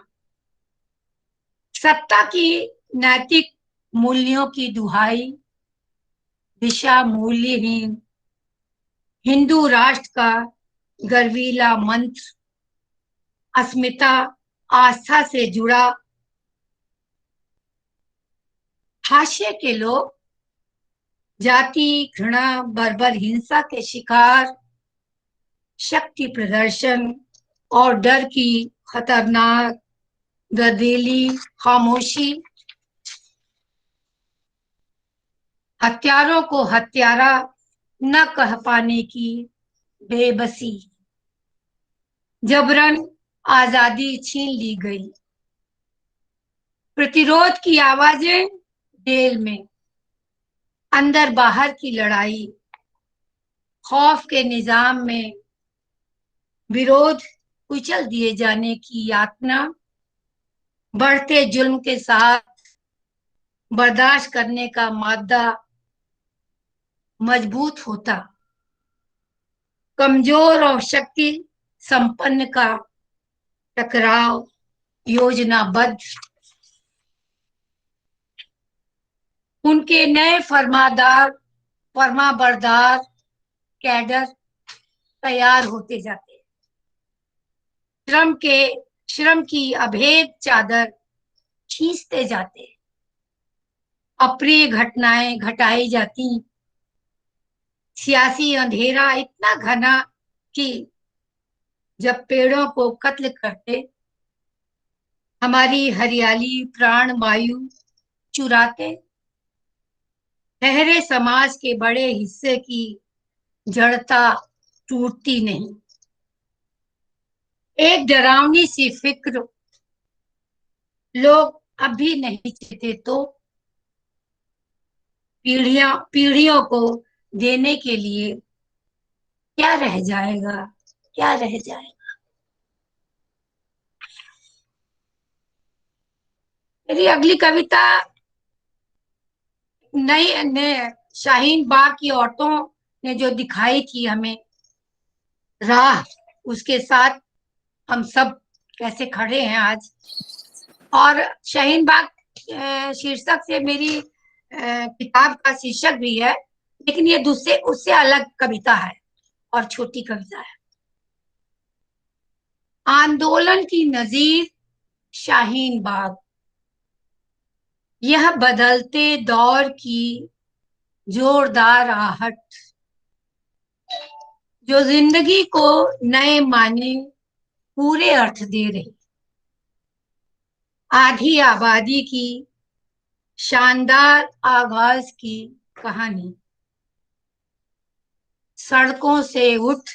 S10: सत्ता की नैतिक मूल्यों की दुहाई, दिशा मूल्यहीन हिंदू राष्ट्र का गर्वीला मंत्र, अस्मिता आस्था से जुड़ा, हाशिए के लोग जाति घृणा बर्बर हिंसा के शिकार, शक्ति प्रदर्शन और डर की खतरनाक गर्दीली खामोशी, हत्यारों को हत्यारा न कह पाने की बेबसी, जबरन आजादी छीन ली गई, प्रतिरोध की आवाजें जेल में, अंदर बाहर की लड़ाई, खौफ के निजाम में विरोध कुचल दिए जाने की यातना, बढ़ते जुल्म के साथ बर्दाश्त करने का मादा मजबूत होता, कमजोर और शक्ति संपन्न का टकराव योजनाबद्ध, उनके नए फरमाबरदार कैडर तैयार होते जाते, श्रम की अभेद चादर खींचते जाते, अप्रिय घटनाएं घटाई जाती, सियासी अंधेरा इतना घना कि जब पेड़ों को कत्ल करते, हमारी हरियाली प्राण वायु चुराते, ठहरे समाज के बड़े हिस्से की जड़ता टूटती नहीं, एक डरावनी सी फिक्र लोग अभी नहीं चाहते तो पीढ़ियों को देने के लिए क्या रह जाएगा, क्या रह जाएगा। मेरी अगली कविता नई शाहीन बाग की औरतों ने जो दिखाई थी हमें राह, उसके साथ हम सब कैसे खड़े हैं आज। और शाहीन बाग शीर्षक से मेरी किताब का शीर्षक भी है लेकिन ये दूसरे उससे अलग कविता है और छोटी कविता है। आंदोलन की नजीर शाहीन बाग, यह बदलते दौर की जोरदार आहट जो जिंदगी को नए माने पूरे अर्थ दे रही। आधी आबादी की शानदार आगाज की कहानी सड़कों से उठ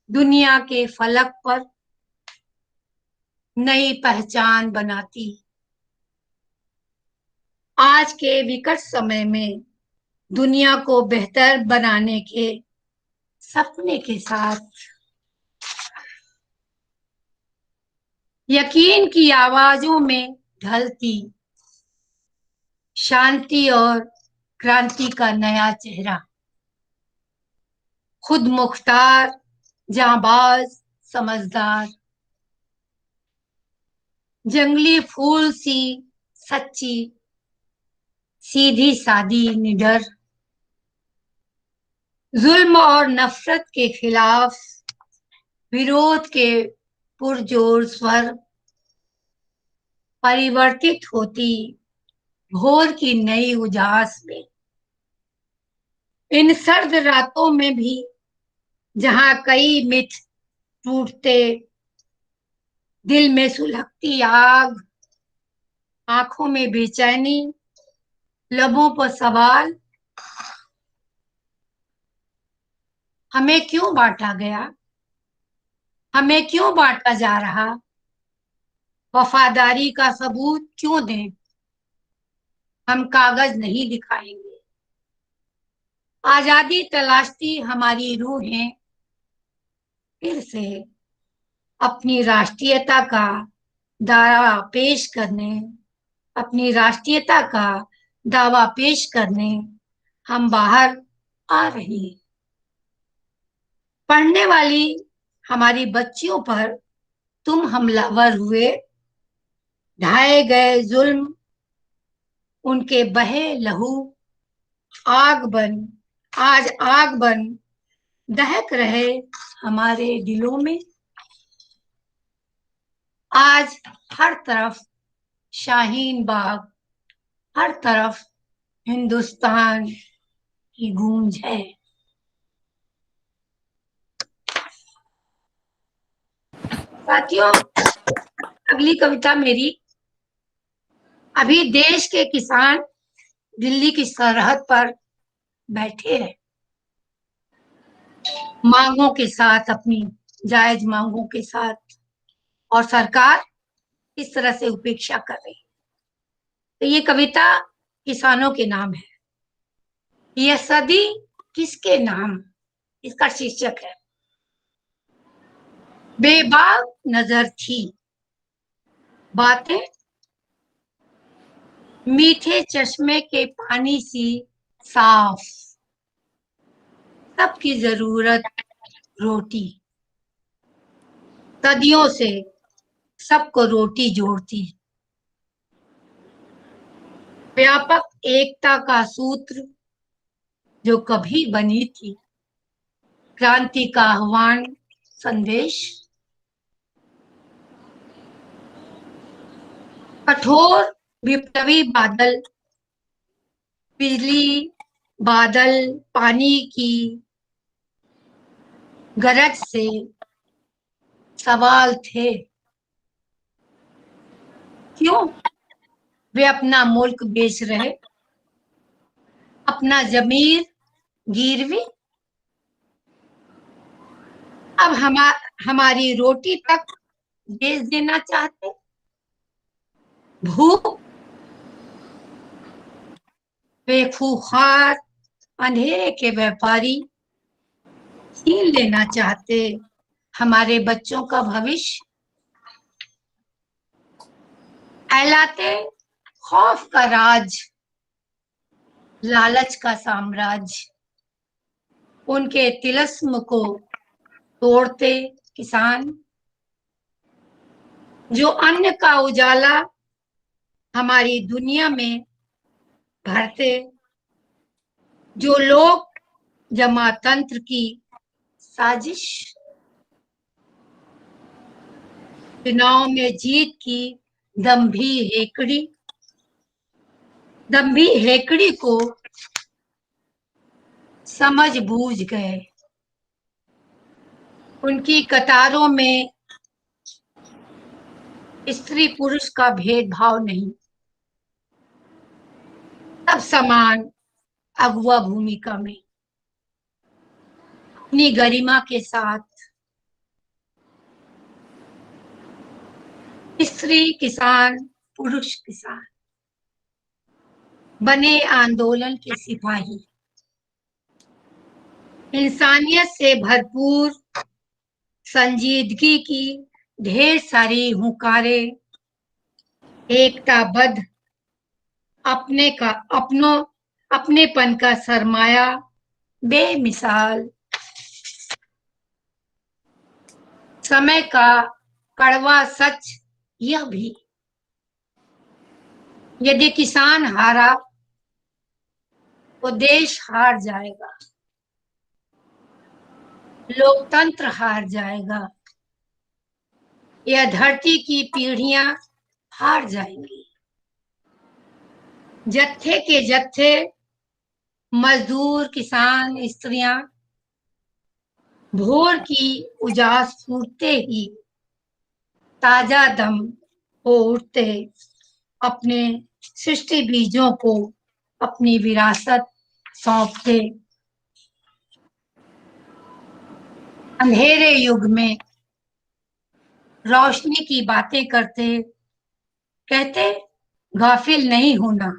S10: दुनिया के फलक पर नई पहचान बनाती। आज के विकट समय में दुनिया को बेहतर बनाने के सपने के साथ यकीन की आवाजों में ढलती शांति और क्रांति का नया चेहरा। खुद मुख्तार, जांबाज, समझदार, जंगली फूल सी सच्ची, सीधी सादी निडर, जुल्म और नफरत के खिलाफ विरोध के पुरजोर स्वर, परिवर्तित होती भोर की नई उजास में। इन सर्द रातों में भी जहां कई मिथ टूटते, दिल में सुलगती आग, आंखों में बेचैनी, लबों पर सवाल, हमें क्यों बांटा गया, हमें क्यों बांटा जा रहा, वफादारी का सबूत क्यों दें, हम कागज नहीं दिखाएंगे। आजादी तलाशती हमारी रूहें फिर से अपनी राष्ट्रीयता का दावा पेश करने, अपनी राष्ट्रीयता का दावा पेश करने हम बाहर आ रहे हैं। पढ़ने वाली हमारी बच्चियों पर तुम हमलावर हुए, ढाए गए जुल्म, उनके बहे लहू आग बन, आज आग बन दहक रहे हमारे दिलों में। आज हर तरफ शाहीन बाग, हर तरफ हिंदुस्तान की गूंज है। साथियों, अगली कविता मेरी। अभी देश के किसान दिल्ली की सरहद पर बैठे हैं, मांगों के साथ, अपनी जायज मांगों के साथ, और सरकार इस तरह से उपेक्षा कर रही है। तो ये कविता किसानों के नाम है। यह सदी किसके नाम, इसका शीर्षक है। बेबाक नजर थी बातें, मीठे चश्मे के पानी सी साफ, सबकी जरूरत रोटी, सदियों से सबको रोटी जोड़ती। व्यापक एकता का सूत्र जो कभी बनी थी, क्रांति का आह्वान संदेश, कठोर विप्लवी बादल, बिजली बादल, पानी की गरज से सवाल थे। क्यों वे अपना मुल्क बेच रहे, अपना जमीर गिरवी। अब हमारी रोटी तक बेच देना चाहते। भूख बेखुखार अंधेरे के व्यापारी छीन लेना चाहते हमारे बच्चों का भविष्य। फैलाते खौफ का राज, लालच का साम्राज्य, उनके तिलिस्म को तोड़ते किसान, जो अन्न का उजाला हमारी दुनिया में भरते। जो लोग जमातंत्र की साजिश, चुनाव में जीत की दम्भी हेकड़ी को समझ बूझ गए। उनकी कतारों में स्त्री पुरुष का भेदभाव नहीं, सब समान अगुआ भूमिका में अपनी गरिमा के साथ स्त्री किसान पुरुष किसान बने आंदोलन के सिपाही। इंसानियत से भरपूर संजीदगी की ढेर सारी हुंकारें, एकताबद्ध अपनेपन का सरमाया बेमिसाल, समय का कड़वा सच यह भी, यदि किसान हारा तो देश हार जाएगा, लोकतंत्र हार जाएगा, यह धरती की पीढ़ियां हार जाएंगी। जत्थे के जत्थे मजदूर किसान स्त्रियां भोर की उजास फूटते ही ताजा दम हो उठते, अपने सृष्टि बीजों को अपनी विरासत सौंपते। अंधेरे युग में रोशनी की बातें करते, कहते गाफिल नहीं होना,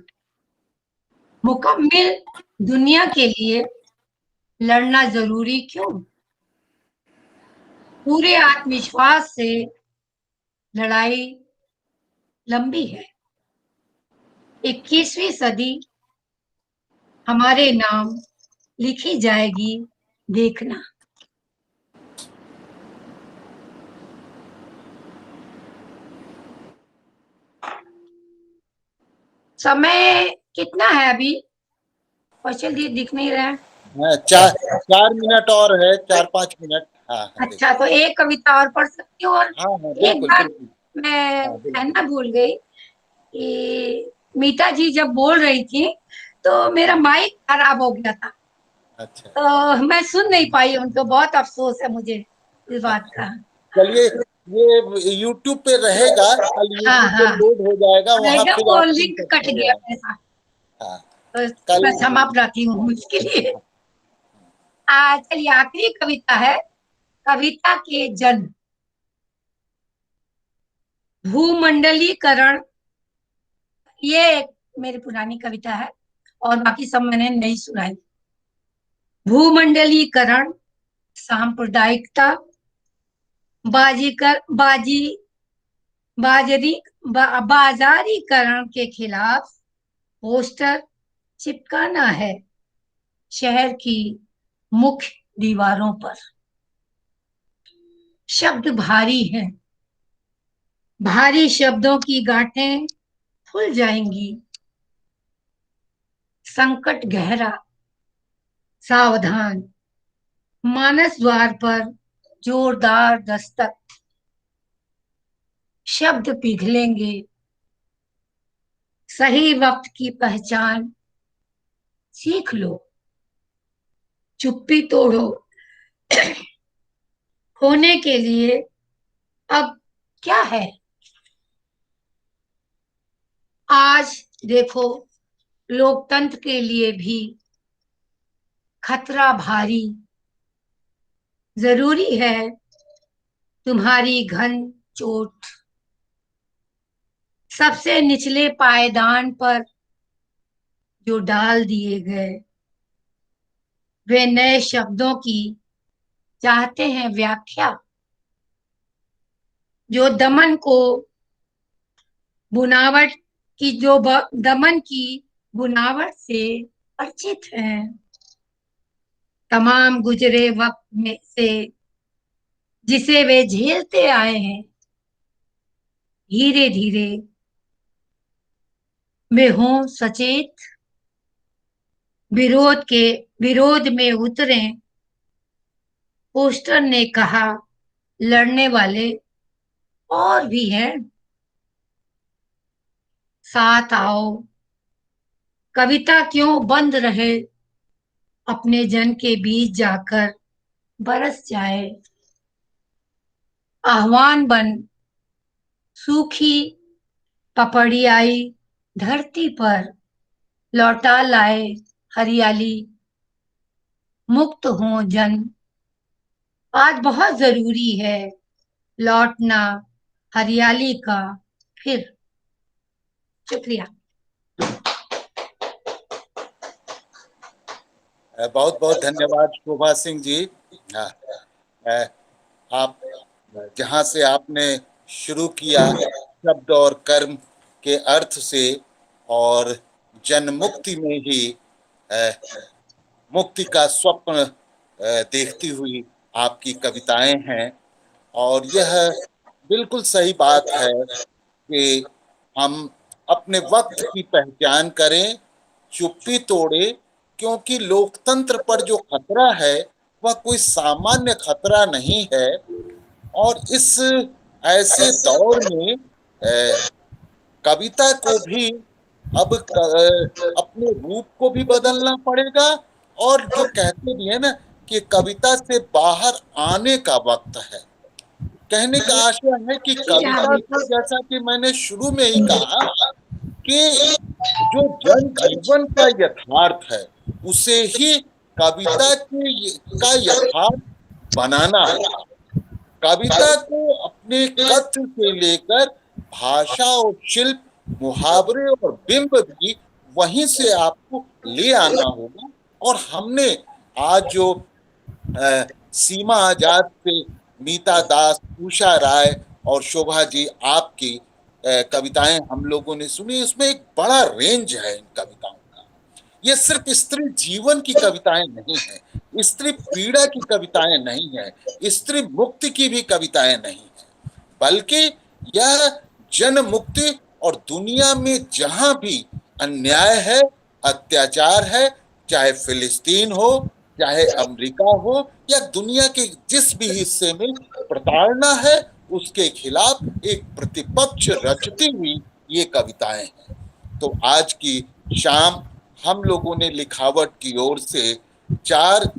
S10: मुकम्मिल दुनिया के लिए लड़ना जरूरी क्यों। पूरे आत्मविश्वास से लड़ाई लंबी है, 21वीं सदी हमारे नाम लिखी जाएगी, देखना। समय कितना है अभी? कौशल जी दिख नहीं रहा है।
S4: 4 मिनट और है, 4-5 मिनट। हाँ,
S10: अच्छा, तो एक कविता और पढ़ सकती हूँ। और एक
S4: बिल्कुल,
S10: बार
S4: बिल्कुल।
S10: मैं कहना भूल गई कि मीता जी जब बोल रही थी तो मेरा माइक खराब हो गया था।
S4: अच्छा,
S10: तो मैं सुन नहीं पाई उनको, बहुत अफसोस है मुझे इस बात का।
S4: चलिए, ये YouTube पे रहेगा, कल YouTube पे लोड हो जाएगा, वहाँ फिर
S10: वो
S4: आप सुन
S10: लिंक
S4: सकते
S10: कट गया
S4: हैं।
S10: मेरे साथ,
S4: हाँ,
S10: तो मैं क्षमा प्रार्थी हूँ इसके लिए। चलिए, आखिरी कविता है, कविता के जन्म। भूमंडलीकरण, ये एक मेरी पुरानी कविता है और बाकी सब मैंने नहीं सुनाई। भूमंडलीकरण, सांप्रदायिकता, बाजारीकरण के खिलाफ पोस्टर चिपकाना है शहर की मुख्य दीवारों पर। शब्द भारी हैं, भारी शब्दों की गांठें खुल जाएंगी। संकट गहरा, सावधान, मानस द्वार पर जोरदार दस्तक। शब्द पिघलेंगे, सही वक्त की पहचान सीख लो। चुप्पी तोड़ो, होने के लिए अब क्या है। आज देखो, लोकतंत्र के लिए भी खतरा भारी। जरूरी है तुम्हारी घन चोट, सबसे निचले पायदान पर जो डाल दिए गए। वे नए शब्दों की चाहते हैं व्याख्या, जो दमन की बुनावट से परिचित हैं। तमाम गुजरे वक्त में से जिसे वे झेलते आए हैं, धीरे धीरे वे हों सचेत, विरोध में उतरे। पोस्टर ने कहा, लड़ने वाले और भी हैं, साथ आओ। कविता क्यों बंद रहे, अपने जन के बीच जाकर बरस जाए। आह्वान बन सूखी पपड़ियाई धरती पर लौटा लाए हरियाली। मुक्त हो जन, आज बहुत जरूरी है लौटना हरियाली का फिर। शुक्रिया।
S4: बहुत बहुत धन्यवाद शोभा सिंह जी। आप जहाँ से आपने शुरू किया शब्द और कर्म के अर्थ से, और जन मुक्ति में ही मुक्ति का स्वप्न देखती हुई आपकी कविताएं हैं। और यह बिल्कुल सही बात है कि हम अपने वक्त की पहचान करें, चुप्पी तोड़े, क्योंकि लोकतंत्र पर जो खतरा है वह कोई सामान्य खतरा नहीं है। और इस ऐसे दौर में कविता को भी अब अपने रूप को भी बदलना पड़ेगा। और जो कहते भी है ना कि कविता से बाहर आने का वक्त है। कहने का आशय है कि कविता को, जैसा कि मैंने शुरू में ही कहा, कि जो जन जीवन का यथार्थ है उसे ही कविता का यथार्थ बनाना है। कविता को अपने कथ्य से लेकर भाषा और शिल्प, मुहावरे और बिंब भी वहीं से आपको ले आना होगा। और हमने आज जो सीमा आजाद से मीता दास, उषा राय और शोभा जी आपकी कविताएं हम लोगों ने सुनी, इसमें एक बड़ा रेंज है इन कविताओं का। ये सिर्फ स्त्री जीवन की कविताएं नहीं है, स्त्री पीड़ा की कविताएं नहीं है, स्त्री मुक्ति की भी कविताएं नहीं है, बल्कि यह जन मुक्ति और दुनिया में जहां भी अन्याय है, अत्याचार है, चाहे फिलिस्तीन हो, चाहे अमेरिका हो, या दुनिया के जिस भी हिस्से में प्रताड़ना है, उसके खिलाफ एक प्रतिपक्ष रचती हुई ये कविताएं हैं। तो आज की शाम हम लोगों ने लिखावट की ओर से 4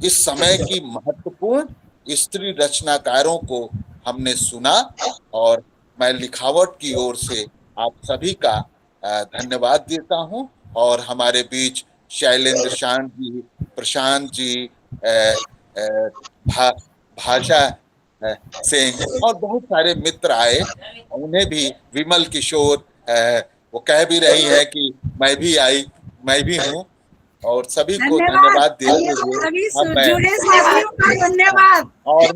S4: इस समय की महत्वपूर्ण स्त्री रचनाकारों को हमने सुना, और मैं लिखावट की ओर से आप सभी का धन्यवाद देता हूं। और हमारे बीच शैलेंद्र शांत जी, प्रशांत जी, भाषा सिंह और बहुत सारे मित्र आए, उन्हें भी, विमल किशोर, वो कह भी रही है कि मैं भी आई, मैं भी हूँ, और सभी को धन्यवाद देते हुए
S2: धन्यवाद।
S4: और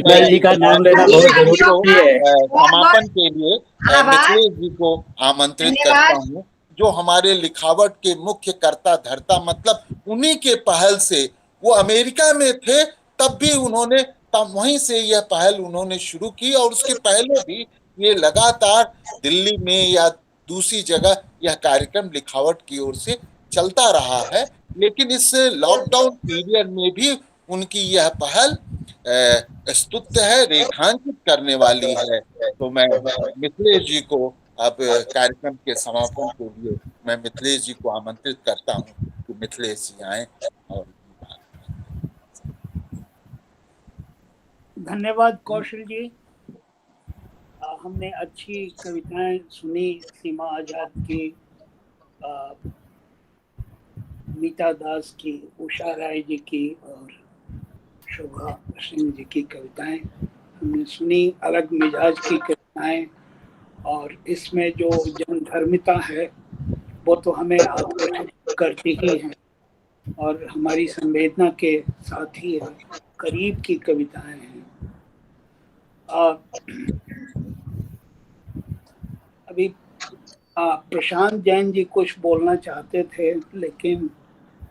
S4: समापन के लिए मिथिलेश जी को आमंत्रित करता हूँ, जो हमारे लिखावट के मुख्य कर्ता धर्ता, मतलब उन्हीं के पहल से, वो अमेरिका में थे तब भी उन्होंने, तब वहीं से यह पहल उन्होंने शुरू की, और उसके पहले भी ये लगातार दिल्ली में या दूसरी जगह यह कार्यक्रम लिखावट की ओर से चलता रहा है। लेकिन इस लॉकडाउन पीरियड में भी उनकी यह पहल स्तुत्य है, रेखांकित करने वाली है। तो मैं मिथिलेश जी को अब कार्यक्रम के समापन के लिए मैं मिथिलेश जी को आमंत्रित करता हूँ कि मिथिलेश जी आए। और
S1: धन्यवाद कौशल जी। हमने अच्छी कविताएं सुनी, सीमा आजाद की, मीता दास की, उषा राय जी की और शोभा सिंह जी की कविताएं हमने सुनी, अलग मिजाज की कविताएं। और इसमें जो जनधर्मिता है वो तो हमें आकर्षित करती ही है और हमारी संवेदना के साथ ही है, करीब की कविताएं हैं। अभी प्रशांत जैन जी कुछ बोलना चाहते थे, लेकिन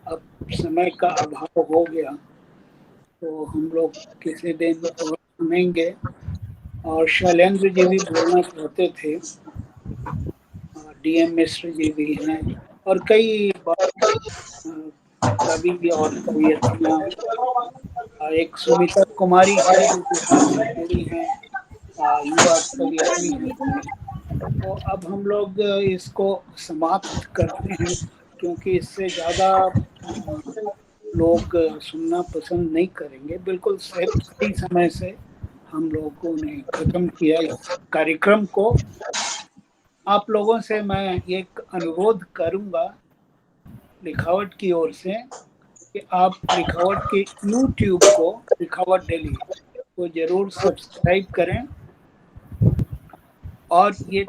S1: अब समय का अभाव हो गया, तो हम लोग किसी दिन और सुनेंगे। और शैलेंद्र जी भी बोलना चाहते थे, डीएम मिश्र जी भी हैं, और कई बार कवि और कवियत्रियाँ, एक सुमिता कुमारी है जो बिहार से जुड़ी हैं, युवा कवियत्री हैं। तो अब हम लोग इसको समाप्त करते हैं क्योंकि इससे ज़्यादा लोग सुनना पसंद नहीं करेंगे। बिल्कुल सही समय से हम लोगों ने खत्म किया इस कार्यक्रम को। आप लोगों से मैं एक अनुरोध करूंगा लिखावट की ओर से कि आप लिखावट के YouTube को, लिखावट दिल्ली को जरूर सब्सक्राइब करें और ये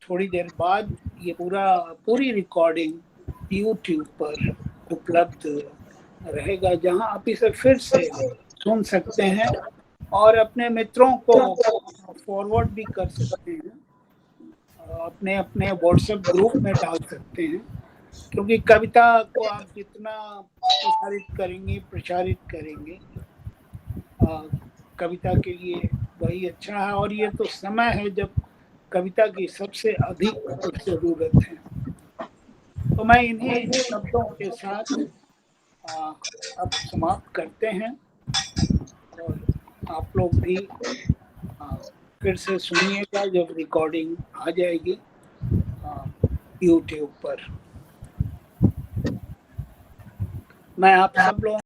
S1: थोड़ी देर बाद ये पूरी रिकॉर्डिंग YouTube पर उपलब्ध रहेगा, जहां आप इसे फिर से सुन सकते हैं और अपने मित्रों को फॉरवर्ड भी कर सकते हैं, अपने अपने व्हाट्सएप ग्रुप में डाल सकते हैं, क्योंकि कविता को आप जितना प्रचारित करेंगे कविता के लिए वही अच्छा है। और ये तो समय है जब कविता की सबसे अधिक जरूरत है। तो मैं इन्हीं शब्दों के साथ अब समाप्त करते हैं और आप लोग भी फिर से सुनिएगा जब रिकॉर्डिंग आ जाएगी YouTube पर। मैं आप सब लोगों